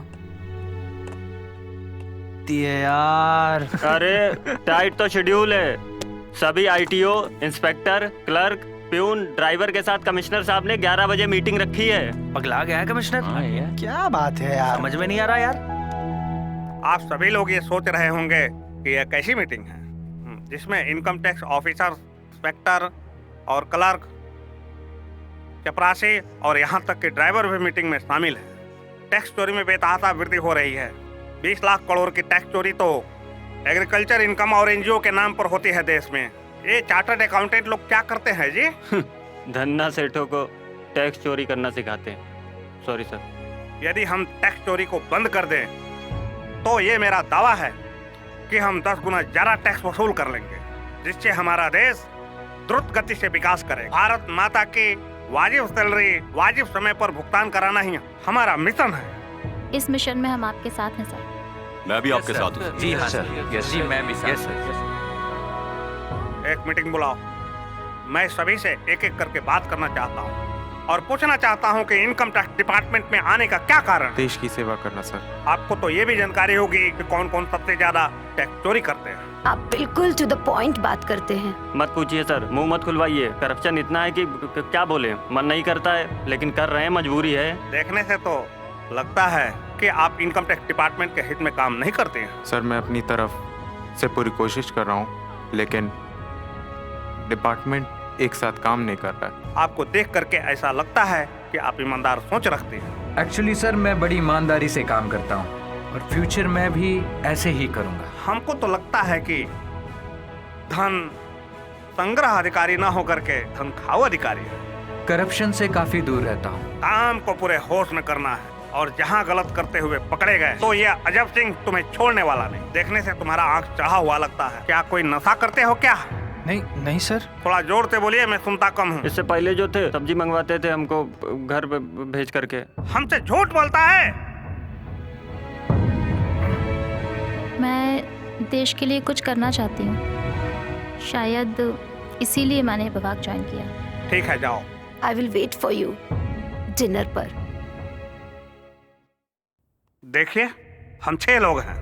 S10: यार
S6: अरे टाइट तो शेड्यूल है। सभी ITO, inspector, clerk, peon, driver के साथ कमिश्नर साहब ने 11 बजे मीटिंग रखी है।
S14: पगला गया है कमिश्नर? क्या बात है यार, समझ में नहीं आ रहा यार।
S17: आप सभी लोग ये सोच रहे होंगे कि यह कैसी मीटिंग है जिसमें इनकम टैक्स ऑफिसर, इंस्पेक्टर और क्लर्क, चपरासी और यहाँ तक कि ड्राइवर भी मीटिंग में शामिल है। टैक्स चोरी में बेतहाशा वृद्धि हो रही है। 20 लाख करोड़ की टैक्स चोरी तो एग्रीकल्चर इनकम और एनजीओ के नाम पर होती है देश में। ये चार्टर्ड अकाउंटेंट लोग क्या करते हैं जी?
S6: धन्ना सेठों को टैक्स चोरी करना सिखाते हैं। Sorry sir.
S17: यदि हम टैक्स चोरी को बंद कर दें तो ये मेरा दावा है कि हम 10 गुना ज्यादा टैक्स वसूल कर लेंगे। जिससे हमारा देश द्रुत गति से विकास करे। भारत माता की वाजिब सैलरी वाजिब समय पर भुगतान कराना ही हमारा मिशन है।
S13: इस मिशन में हम आपके साथ हैं सर।
S15: मैं भी आपके साथ हूँ।
S7: जी हाँ सर, जी मैं भी सर।
S17: एक मीटिंग बुलाओ। मैं सभी से एक एक करके बात करना चाहता हूँ और पूछना चाहता हूँ कि इनकम टैक्स डिपार्टमेंट में आने का क्या कारण है।
S19: देश की सेवा करना सर।
S17: आपको तो ये भी जानकारी होगी कि कौन कौन सबसे ज्यादा टैक्स चोरी करते हैं।
S21: आप बिल्कुल टू द पॉइंट बात करते हैं।
S6: मत पूछिए सर, मुंह मत खुलवाइए। करप्शन इतना है कि क्या बोले, मन नहीं करता है लेकिन कर रहे हैं, मजबूरी है।
S17: देखने से तो लगता है कि आप इनकम टैक्स डिपार्टमेंट के हित में काम नहीं करते हैं।
S19: सर मैं अपनी तरफ से पूरी कोशिश कर रहा हूँ, लेकिन डिपार्टमेंट एक साथ काम नहीं कर रहा है।
S17: आपको देख करके ऐसा लगता है कि आप ईमानदार सोच रखते हैं।
S25: एक्चुअली सर मैं बड़ी ईमानदारी से काम करता हूँ और फ्यूचर में भी ऐसे ही करूँगा।
S17: हमको तो लगता है कि धन संग्रह अधिकारी ना होकर के धन खाओ अधिकारी है।
S25: करप्शन से काफी दूर रहता हूँ।
S17: काम को पूरे होश में करना है और जहाँ गलत करते हुए पकड़े गए तो ये अजब सिंह तुम्हें छोड़ने वाला नहीं। देखने से तुम्हारा आंख चढ़ा हुआ लगता है। क्या कोई नशा करते हो क्या?
S25: नहीं सर।
S17: थोड़ा जोर से बोलिए, मैं सुनता कम हूँ।
S6: इससे पहले जो थे सब्जी मंगवाते थे हमको घर पे भेज करके।
S17: हमसे झूठ बोलता है।
S13: मैं देश के लिए कुछ करना चाहती हूँ, शायद इसीलिए मैंने विभाग ज्वाइन किया।
S17: ठीक है, जाओ।
S21: I will wait for you dinner पर।
S17: देखिए, हम 6 लोग हैं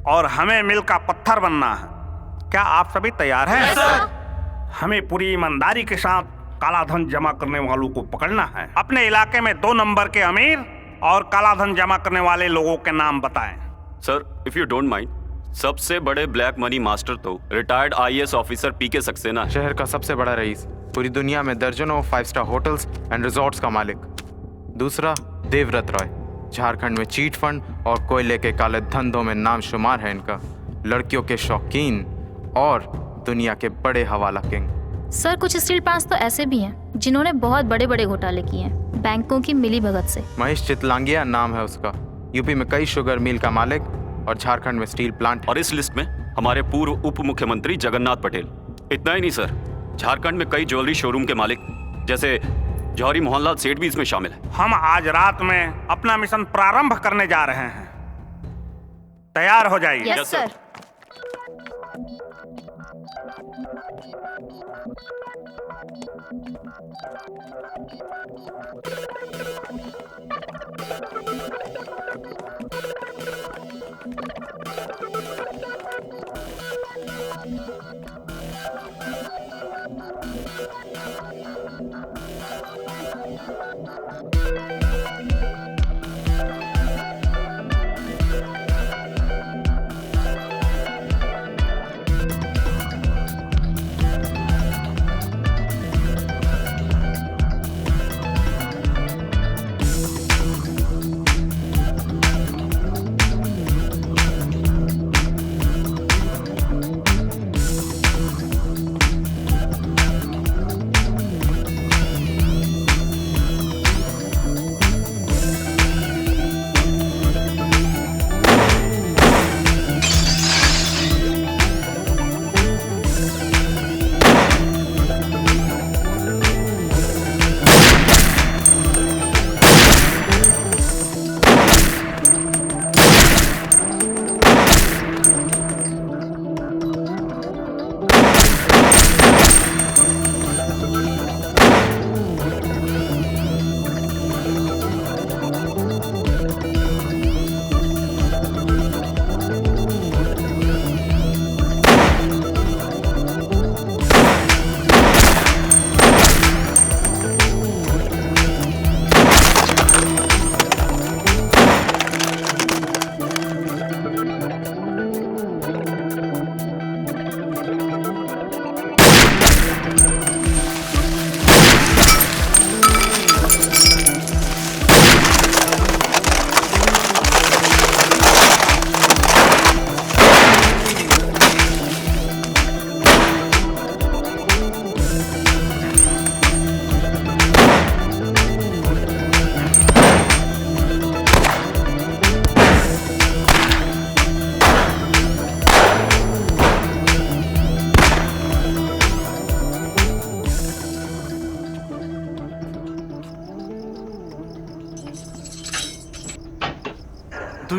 S17: और हमें मिल का पत्थर बनना है। क्या आप सभी तैयार हैं? हमें पूरी ईमानदारी के साथ काला धन जमा करने वालों को पकड़ना है। अपने इलाके में 2 नंबर के अमीर और काला धन जमा करने वाले लोगों के नाम बताएं।
S15: Sir, if you don't mind, सबसे बड़े ब्लैक मनी मास्टर तो रिटायर्ड IAS ऑफिसर पीके सक्सेना है।
S19: शहर का सबसे बड़ा रईस, पूरी दुनिया में दर्जनों 5 स्टार होटल्स एंड रिजॉर्ट्स का मालिक। दूसरा देवव्रत रॉय, झारखंड में चीट फंड और कोयले के काले धंधों में नाम शुमार है इनका। लड़कियों के शौकीन और दुनिया के बड़े हवाला किंग।
S13: सर कुछ स्टील प्लांट्स तो ऐसे भी हैं जिन्होंने बहुत बड़े बड़े घोटाले किए हैं बैंकों की मिली भगत से।
S19: महेश चितलांगिया नाम है उसका। यूपी में कई शुगर मिल का मालिक और झारखंड में स्टील प्लांट।
S15: और इस लिस्ट में हमारे पूर्व उप मुख्यमंत्री जगन्नाथ पटेल। इतना ही नहीं सर, झारखंड में कई ज्वेलरी शोरूम के मालिक जैसे जौहरी मोहनलाल सेठ भी इसमें शामिल है।
S17: हम आज रात में अपना मिशन प्रारंभ करने जा रहे हैं। तैयार हो जाइए।
S13: Yes sir.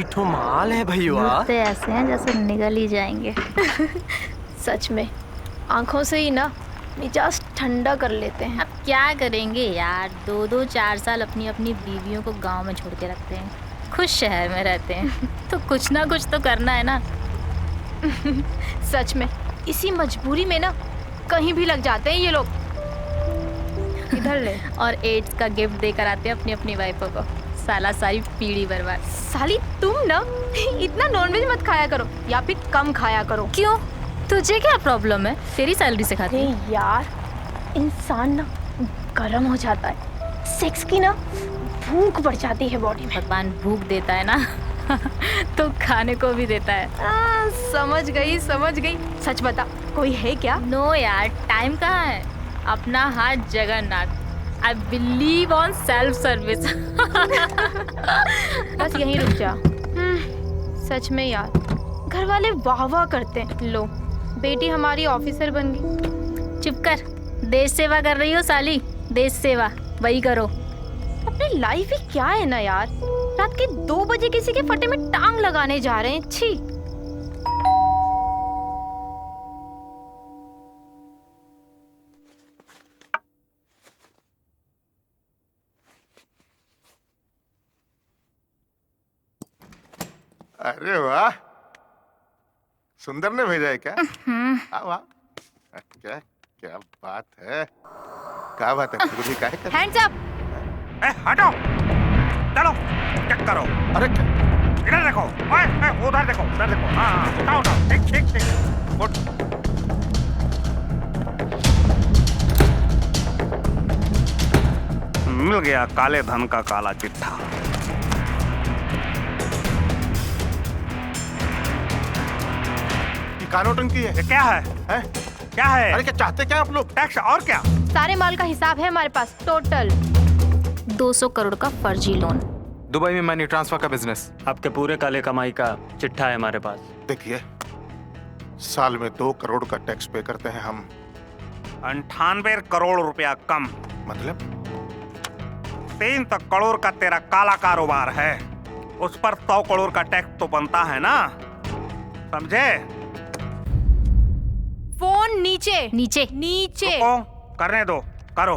S3: तो माल है भैया।
S13: मुझसे ऐसे हैं जैसे निगल ही जाएंगे।
S4: सच में आंखों से ही ना मिजाज ठंडा कर लेते हैं।
S13: अब क्या करेंगे यार, 2-2 4 साल अपनी अपनी बीवियों को गांव में छोड़ के रखते हैं, खुश शहर में रहते हैं। तो कुछ ना कुछ तो करना है ना।
S4: सच में इसी मजबूरी में ना कहीं भी लग जाते हैं ये लोग। इधर ले।
S13: और एड्स का गिफ्ट देकर आते हैं अपनी अपनी वाइफों को। साला सारी पीढ़ी बर्बाद।
S4: साली तुम ना इतना नॉनवेज मत खाया करो या फिर कम खाया करो।
S13: क्यों, तुझे क्या प्रॉब्लम है? तेरी सैलरी से खाती हूँ।
S4: यार इंसान ना गर्म हो जाता है, सेक्स की ना भूख बढ़ जाती है बॉडी में।
S13: भगवान भूख देता है ना तो खाने को भी देता है।
S4: समझ गई समझ गई। सच बता, कोई है क्या?
S13: नो यार, टाइम कहाँ है? अपना हाथ Jagannath. I believe on self service.
S4: बस यहीं रुक जा। सच में यार, घर वाले वाह वाह करते हैं। लो बेटी हमारी ऑफिसर बन गई।
S13: चुप कर, देश सेवा कर रही हो साली, देश सेवा वही करो।
S4: अपनी लाइफ ही क्या है ना यार, रात के 2 बजे किसी के फटे में टांग लगाने जा रहे हैं। छी।
S2: अरे वाह, सुंदर ने भेजा है क्या? वाह, क्या क्या बात है, क्या बात है गुरुजी, क्या है?
S4: Hands up.
S17: हटो, चलो चेक करो।
S2: अरे
S17: इधर देखो, ओए उधर देखो, उधर देखो। हाँ उठाओ उठाओ, ठीक ठीक ठीक, उठ। मिल गया काले धन का काला चिट्ठा।
S2: नोटंकी है।
S17: ये क्या है? क्या है?
S2: अरे क्या चाहते क्या आप लोग?
S17: टैक्स और क्या?
S4: सारे माल का हिसाब है हमारे पास, टोटल
S13: 200 करोड़ का फर्जी लोन।
S19: दुबई में मनी ट्रांसफर का बिजनेस।
S6: आपके पूरे काले कमाई का चिट्ठा है हमारे पास।
S2: देखिए, साल में 2 करोड़ का टैक्स पे करते हैं हम।
S17: 98 करोड़ रुपया कम।
S2: मतलब
S17: 3 करोड़ का तेरा काला कारोबार है, उस पर 100 करोड़ का टैक्स तो बनता है ना, समझे?
S4: फोन नीचे
S13: नीचे
S4: नीचे।
S17: करने दो, करो।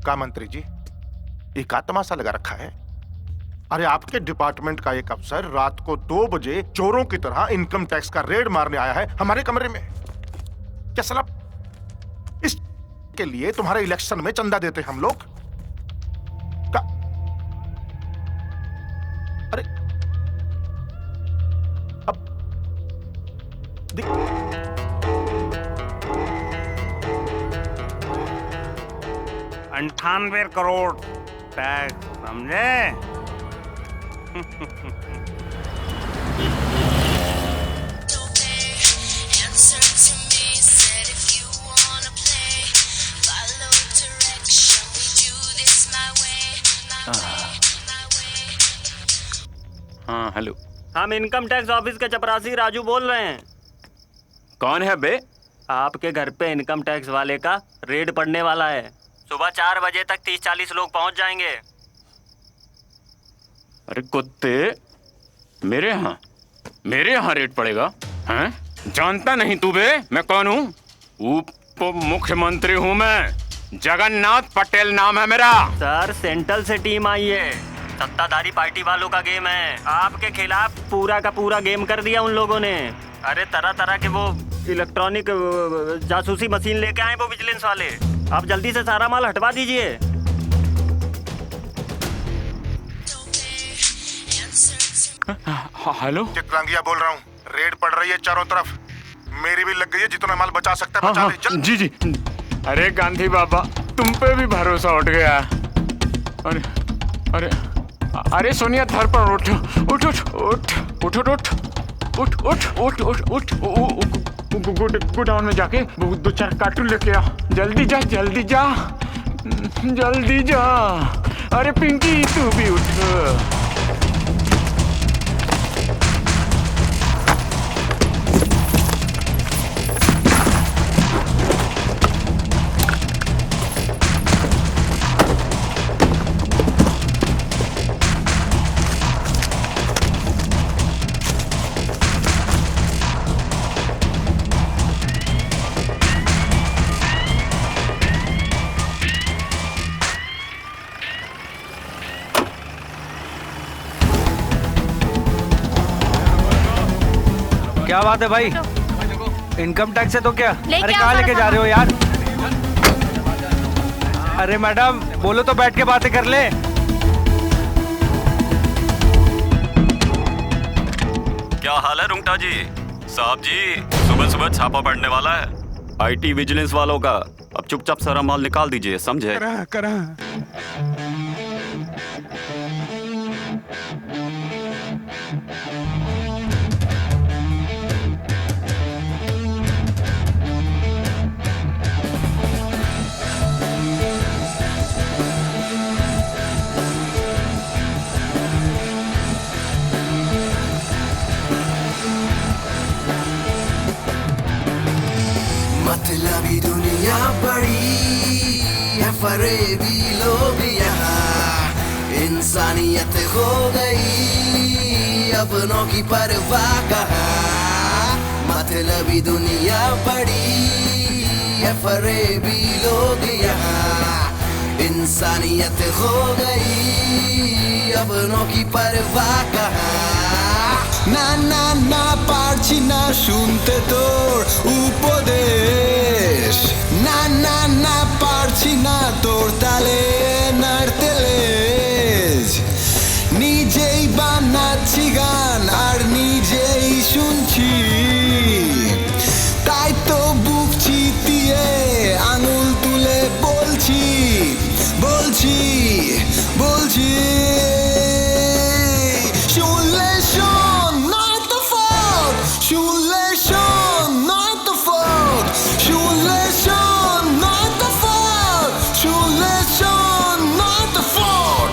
S2: का मंत्री जी, ये का तमाशा लगा रखा है? अरे आपके डिपार्टमेंट का एक अफसर रात को 2 बजे चोरों की तरह इनकम टैक्स का रेड मारने आया है हमारे कमरे में। क्या साला इस के लिए तुम्हारे इलेक्शन में चंदा देते हम लोग? अरे अब
S17: 98 करोड़ टैक्स, समझे?
S15: हाँ हेलो,
S6: हम इनकम टैक्स ऑफिस के चपरासी राजू बोल रहे हैं।
S15: कौन है बे?
S6: आपके घर पे इनकम टैक्स वाले का रेड पड़ने वाला है। सुबह 4 बजे तक 30-40 लोग पहुंच जाएंगे।
S15: अरे कुत्ते, मेरे यहाँ रेड पड़ेगा? हैं? जानता नहीं तू बे मैं कौन हूँ? उप मुख्यमंत्री हूँ मैं, जगन्नाथ पटेल नाम है मेरा।
S6: सर सेंट्रल से टीम आई है, सत्ताधारी पार्टी वालों का गेम है। आपके खिलाफ पूरा का पूरा गेम कर दिया उन लोगों ने। अरे तरह तरह के वो इलेक्ट्रॉनिक जासूसी मशीन लेके आए वो विजिलेंस वाले। आप जल्दी से सारा माल हटवा दीजिए।
S15: हेलो,
S2: चित्रांगिया बोल रहा हूँ। रेड पड़ रही है चारों तरफ, मेरी भी लग गई है, जितना माल बचा सकता है बचा ले।
S22: जी जी। अरे गांधी बाबा, तुम पे भी भरोसा उठ गया। अरे अरे अरे सोनिया, धर पर उठ उठ उठ उठ उठ उठ उठ उठ उठ उठ गोडाउन में जाके 2-4 कार्टून लेके आ। जल्दी जा जल्दी जा जल्दी जा। अरे पिंकी तू भी उठ।
S24: क्या बात है भाई? इनकम टैक्स है तो क्या?
S4: लेके
S24: अरे
S4: आओ
S24: कहाँ
S4: सारा
S24: लेके जा रहे हो यार? अरे मैडम बोलो तो बैठ के बातें कर ले।
S9: क्या हाल है रुंगटा जी? साहब जी, सुबह सुबह छापा पड़ने वाला है आईटी विजिलेंस वालों का। अब चुपचाप सारा माल निकाल दीजिए, समझे?
S2: करा।
S18: मतलबी दुनिया बड़ी है, फरेबी लोग यहाँ, इंसानियत खो गई, अपनों की परवाह कहाँ। मतलबी दुनिया बड़ी है, फरेबी लोग यहाँ, इंसानियत खो गई, अपनों की परवाह कहाँ। না না না পারছি না শুনতে তোর উপদেশ, না না না পারছি না তোর তালে নাড়তে লেজ, নিজেই বানাচ্ছি গান আর নিজেই শুনছি, তাই তো বুক চিতিয়ে আঙুল তুলে বলছি বলছি বলছি। শুনলে শোন নয় তো ফোট, শুনলে শোন নয় তো ফোট, শুনলে শোন নয় তো ফোট, শুনলে শোন নয় তো ফোট।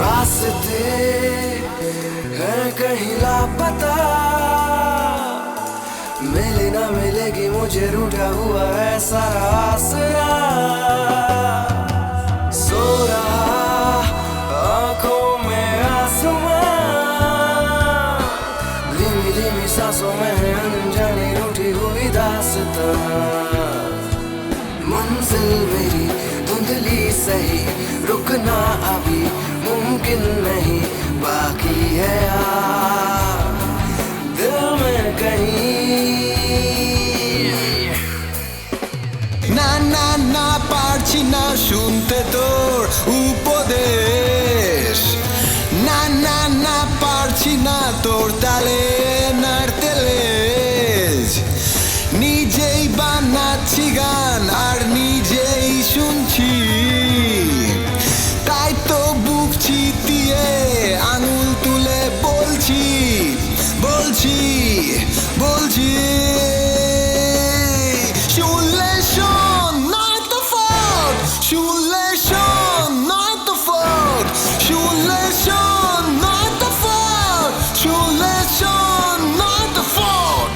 S18: रास्ते हैं कहीं लापता, मिले ना मिलेगी मुझे रूठा हुआ है सारा आसरा, सो रहा आंखों में आसमां, धीमी धीमी सांसों में है अनजानी रूठी हुई दास्तां, मंजिल मेरी धुंधली सही, रुकना अभी मुमकिन नहीं, बाकी है यार दिल में कहीं। না না না পারছি না শুনতে তোর উপদেশ, না না না পারছি না তোর তালে নাড়তে লেজ, নিজেই বানাচ্ছি গান আর নিজেই শুনছি, তাই তো বুক চিতিয়ে আঙুল তুলে বলছি বলছি বলছি। শুনলে শোন নয় তো ফোট, শুনলে শোন নয় তো ফোট, শুনলে শোন নয় তো ফোট, শুনলে শোন নয় তো ফোট।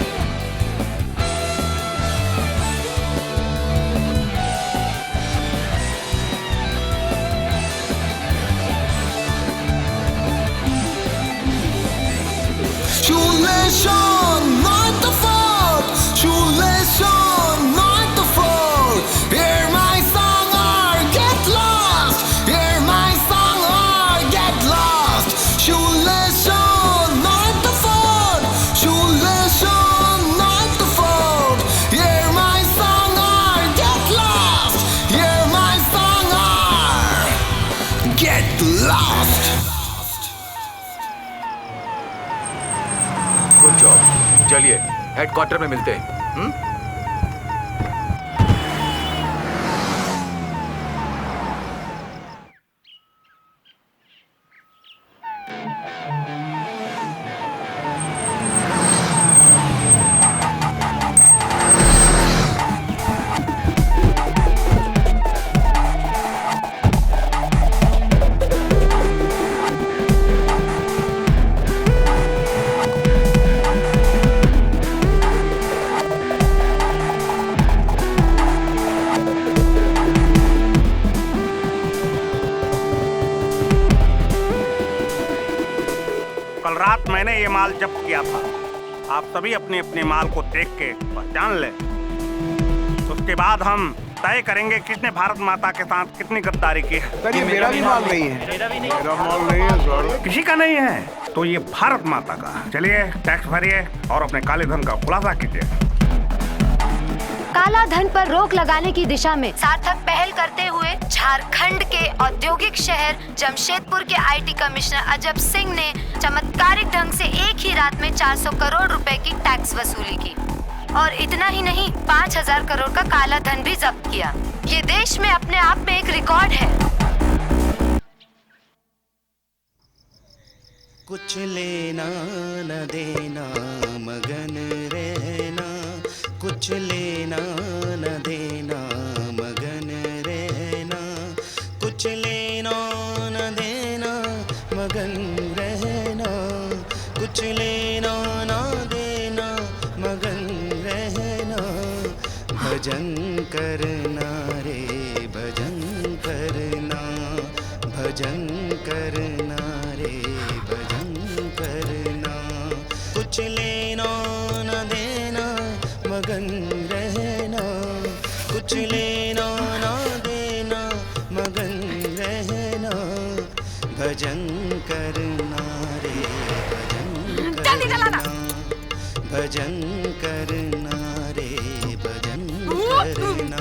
S18: শুনলে শোন নয় তো ফোট, শুনলে শোন নয় তো ফোট, hear my song or get lost, hear my song or get lost, শুনলে শোন নয় তো ফোট, শুনলে শোন নয় তো ফোট, hear my song or get lost, hear my song or get lost।
S11: Good job, चलिए हेडक्वार्टर में मिलते हैं।
S17: कल रात मैंने ये माल जब्त किया था। आप सभी अपने अपने माल को देख के पहचान ले। उसके बाद हम तय करेंगे किसने भारत माता के साथ कितनी गद्दारी की है।
S10: सर, ये मेरा भी माल नहीं है।
S17: मेरा माल नहीं है सर। किसी का नहीं है तो ये भारत माता का। चलिए टैक्स भरिए और अपने काले धन का खुलासा कीजिए।
S21: काला धन पर रोक लगाने की दिशा में सार्थक पहल करते हुए झारखंड के औद्योगिक शहर जमशेदपुर के आईटी कमिश्नर अजब सिंह ने चमत्कारिक ढंग से एक ही रात में 400 करोड़ रुपए की टैक्स वसूली की। और इतना ही नहीं, 5000 करोड़ का काला धन भी जब्त किया। ये देश में अपने आप में एक रिकॉर्ड है।
S18: कुछ लेना न देना मगन रहना, कुछ लेना न देना मगन रहना, कुछ लेना न देना मगन रहना, कुछ लेना न देना मगन रहना। भजन करना रे भजन करना, भजन करना रे भजन करना, कुछ लेना न देना मगन रहना, कुछ लेना न देना मगन रहना। भजन करना रे भजन करना, भजन करना रे भजन करना।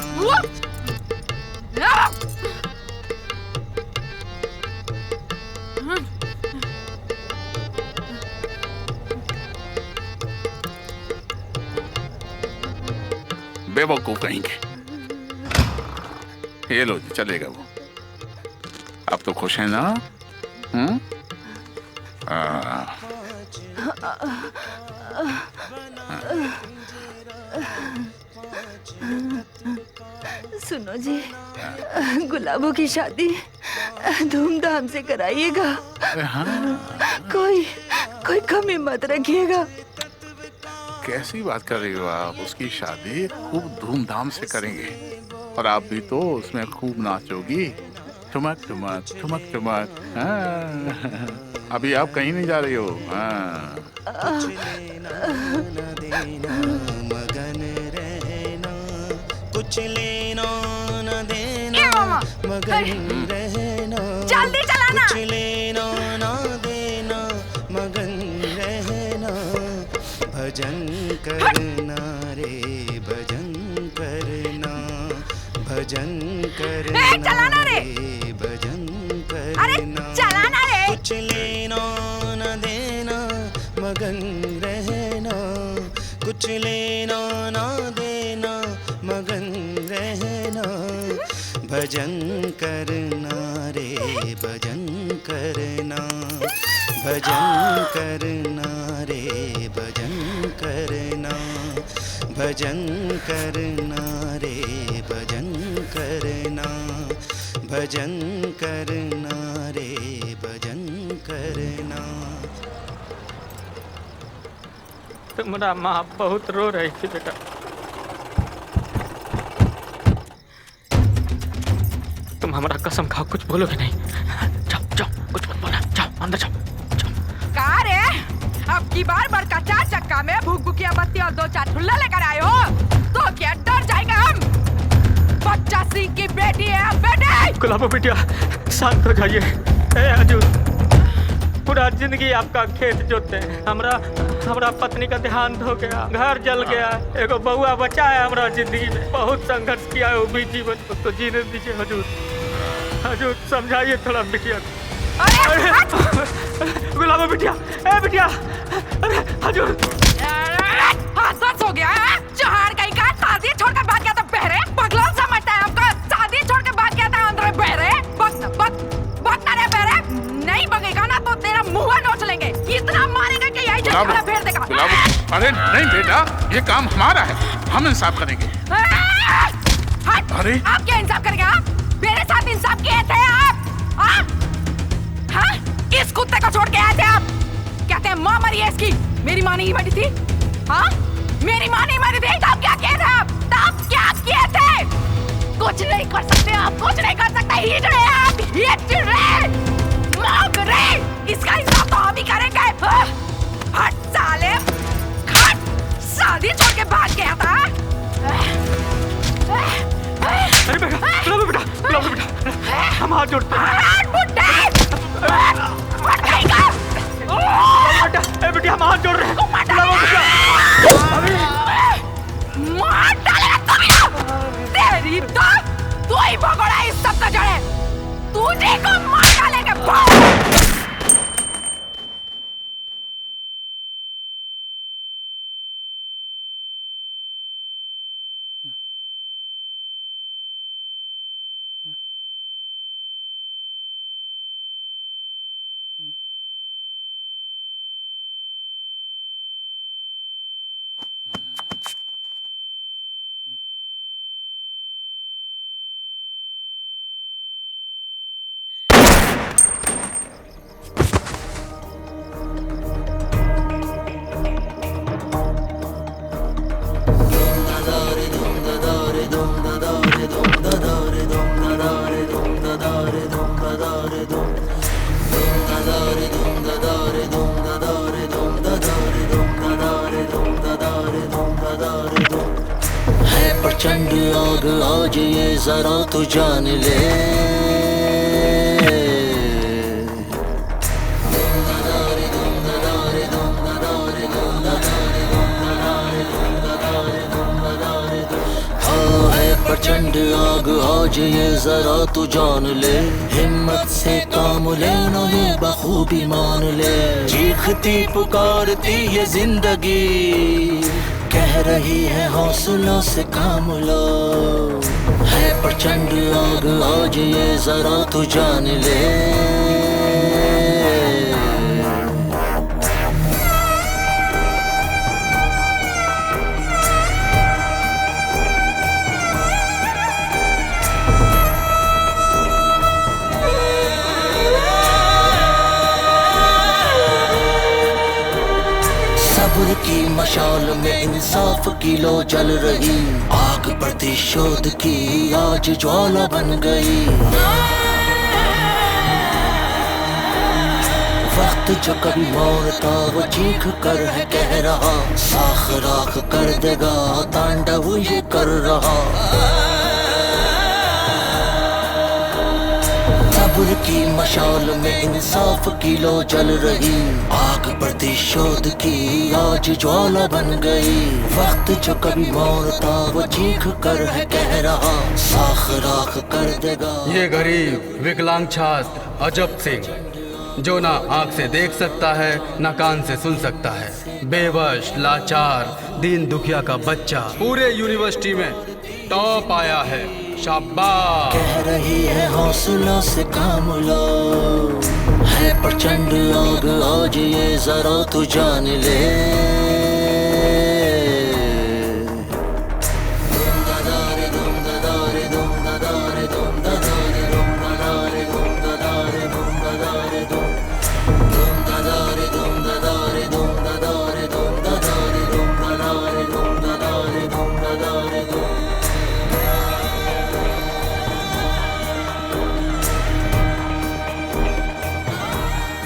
S22: बेवकूफ कहेंगे। ये लो जी, चलेगा वो। आप तो खुश हैं ना?
S1: सुनो जी, गुलाबों की शादी धूमधाम से कराइएगा। कोई कमी मत रखिएगा।
S22: कैसी बात कर रही हो आप? उसकी शादी खूब धूमधाम से करेंगे और आप भी तो उसमें खूब नाचोगी, ठुमक ठुमक ठुमक ठुमक। अभी आप कहीं नहीं जा रही हो।
S18: कुछ लेना न देना मगन रहना, कुछ लेना न देना मगन रहना,
S16: जल्दी चलाना।
S18: कुछ लेना न देना मगन रहना। भजन करना रे भजन करना, भजन करना रे भजन करना।
S16: चलाना रे।
S18: कुछ लेना न देना मगन रहना, कुछ लेना न देना मगन रहना। भजन करना रे भजन करना, भजन करना रे भजन करना, भजन करना रे भजन करना, भजन करना रे भजन करना।
S8: तुम्हारा माँ बहुत रो रही थी बेटा। तुम हमारा कसम खाओ, कुछ बोलोगे नहीं। जाओ जाओ, कुछ मत बोलना। जाओ अंदर जाओ।
S16: कहाँ रे? अब की बार बड़का 4 चक्का में भूख भूकिया बत्ती और 2-4 ठुल्ला लेकर आए हो तो क्या डर जाएगा हम? 85 की बेटी है बेटे।
S8: गुलाबो बिटिया, शांत हो जाइए। ए हजूर, पूरा जिंदगी आपका खेत जोते हैं, हमरा पत्नी का देहांत हो गया, घर जल गया, एगो बउआ बचा है हमरा जिंदगी में। बहुत संघर्ष किया है वो भी जीवन को, तो जीने दीजिए हजूर। हजूर समझाइए थोड़ा बिटिया को। गुलाबो बिटिया, ए बिटिया, अरे हजूर।
S16: हादसा हो गया है। जहार कहीं का शादी छोड़कर भाग गया था बहरे। पगलों समझता है आपका? शादी छोड़कर भाग गया था अंदर बहरे। बकना रे बहरे। नहीं बगेगा ना तो तेरा मुंह नोच लेंगे। इतना मारेगा कि यही झटका फेर देगा।
S22: अरे नहीं बेटा, ये काम हमारा है, हम इंसाफ करेंगे।
S16: अरे आप क्या इंसाफ करेंगे? मेरे साथ इंसाफ किए थे आप? हाँ? इस कुत्ते को छोड़ के आए थे आप? कहते हैं माँ मरी है इसकी। मेरी माँ नहीं मरी थी? हाँ? मेरी माँ नहीं मरी थी? तब क्या किए थे आप? तब क्या किए थे? कुछ नहीं कर सकते आप, कुछ नहीं कर सकते। हिट रहे आप, हिट रहे, मांग रहे। इसका इंसाफ तो हम ही करेंगे। हट साले, खा
S8: हाथ जोड़ते हैं। ए बेटी हम हाथ जोड़ रहे हैं।
S16: मार डालेगा तेरी तो तू ही भगोड़ा इस सब का जड़ है। तुझे को मार डालेगा।
S18: प्रचंड आग आज ये जरा तू जान ले। प्रचंड आग आज ये जरा तू जान ले। हिम्मत से काम ले ना ये बखूबी मान ले। चीखती पुकारती ये जिंदगी कह रही है हौसलों से काम लो। है प्रचंड आग आज ये जरा तू जान ले। सब्र की मशाल में इंसाफ की लो जल रही। आग प्रतिशोध की आज ज्वाला बन गई। वक्त जो कभी मौन था वो चीख कर है कह रहा। साख राख कर देगा तांडव ये कर रहा। सब्र की मशाल में इंसाफ की लो जल रही। आग प्रतिशोध की आज ज्वाला बन गई। वक्त जो कभी मौन था वो चीख कर है कह रहा। साख राख कर देगा।
S5: ये गरीब विकलांग छात्र अजब सिंह जो ना आँख से देख सकता है ना कान से सुन सकता है। बेवश लाचार दीन दुखिया का बच्चा पूरे यूनिवर्सिटी में टॉप आया है। शाबाश।
S18: कह रही है हौसलों से काम लो। है प्रचंड आग आज ये जरा तू जान ले।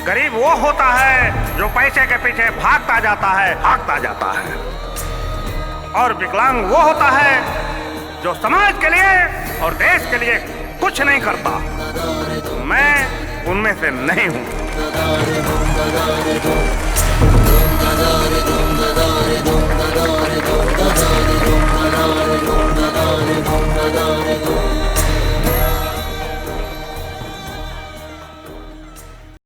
S17: गरीब वो होता है जो पैसे के पीछे भागता जाता है। और विकलांग वो होता है जो समाज के लिए और देश के लिए कुछ नहीं करता। मैं उनमें से नहीं हूँ।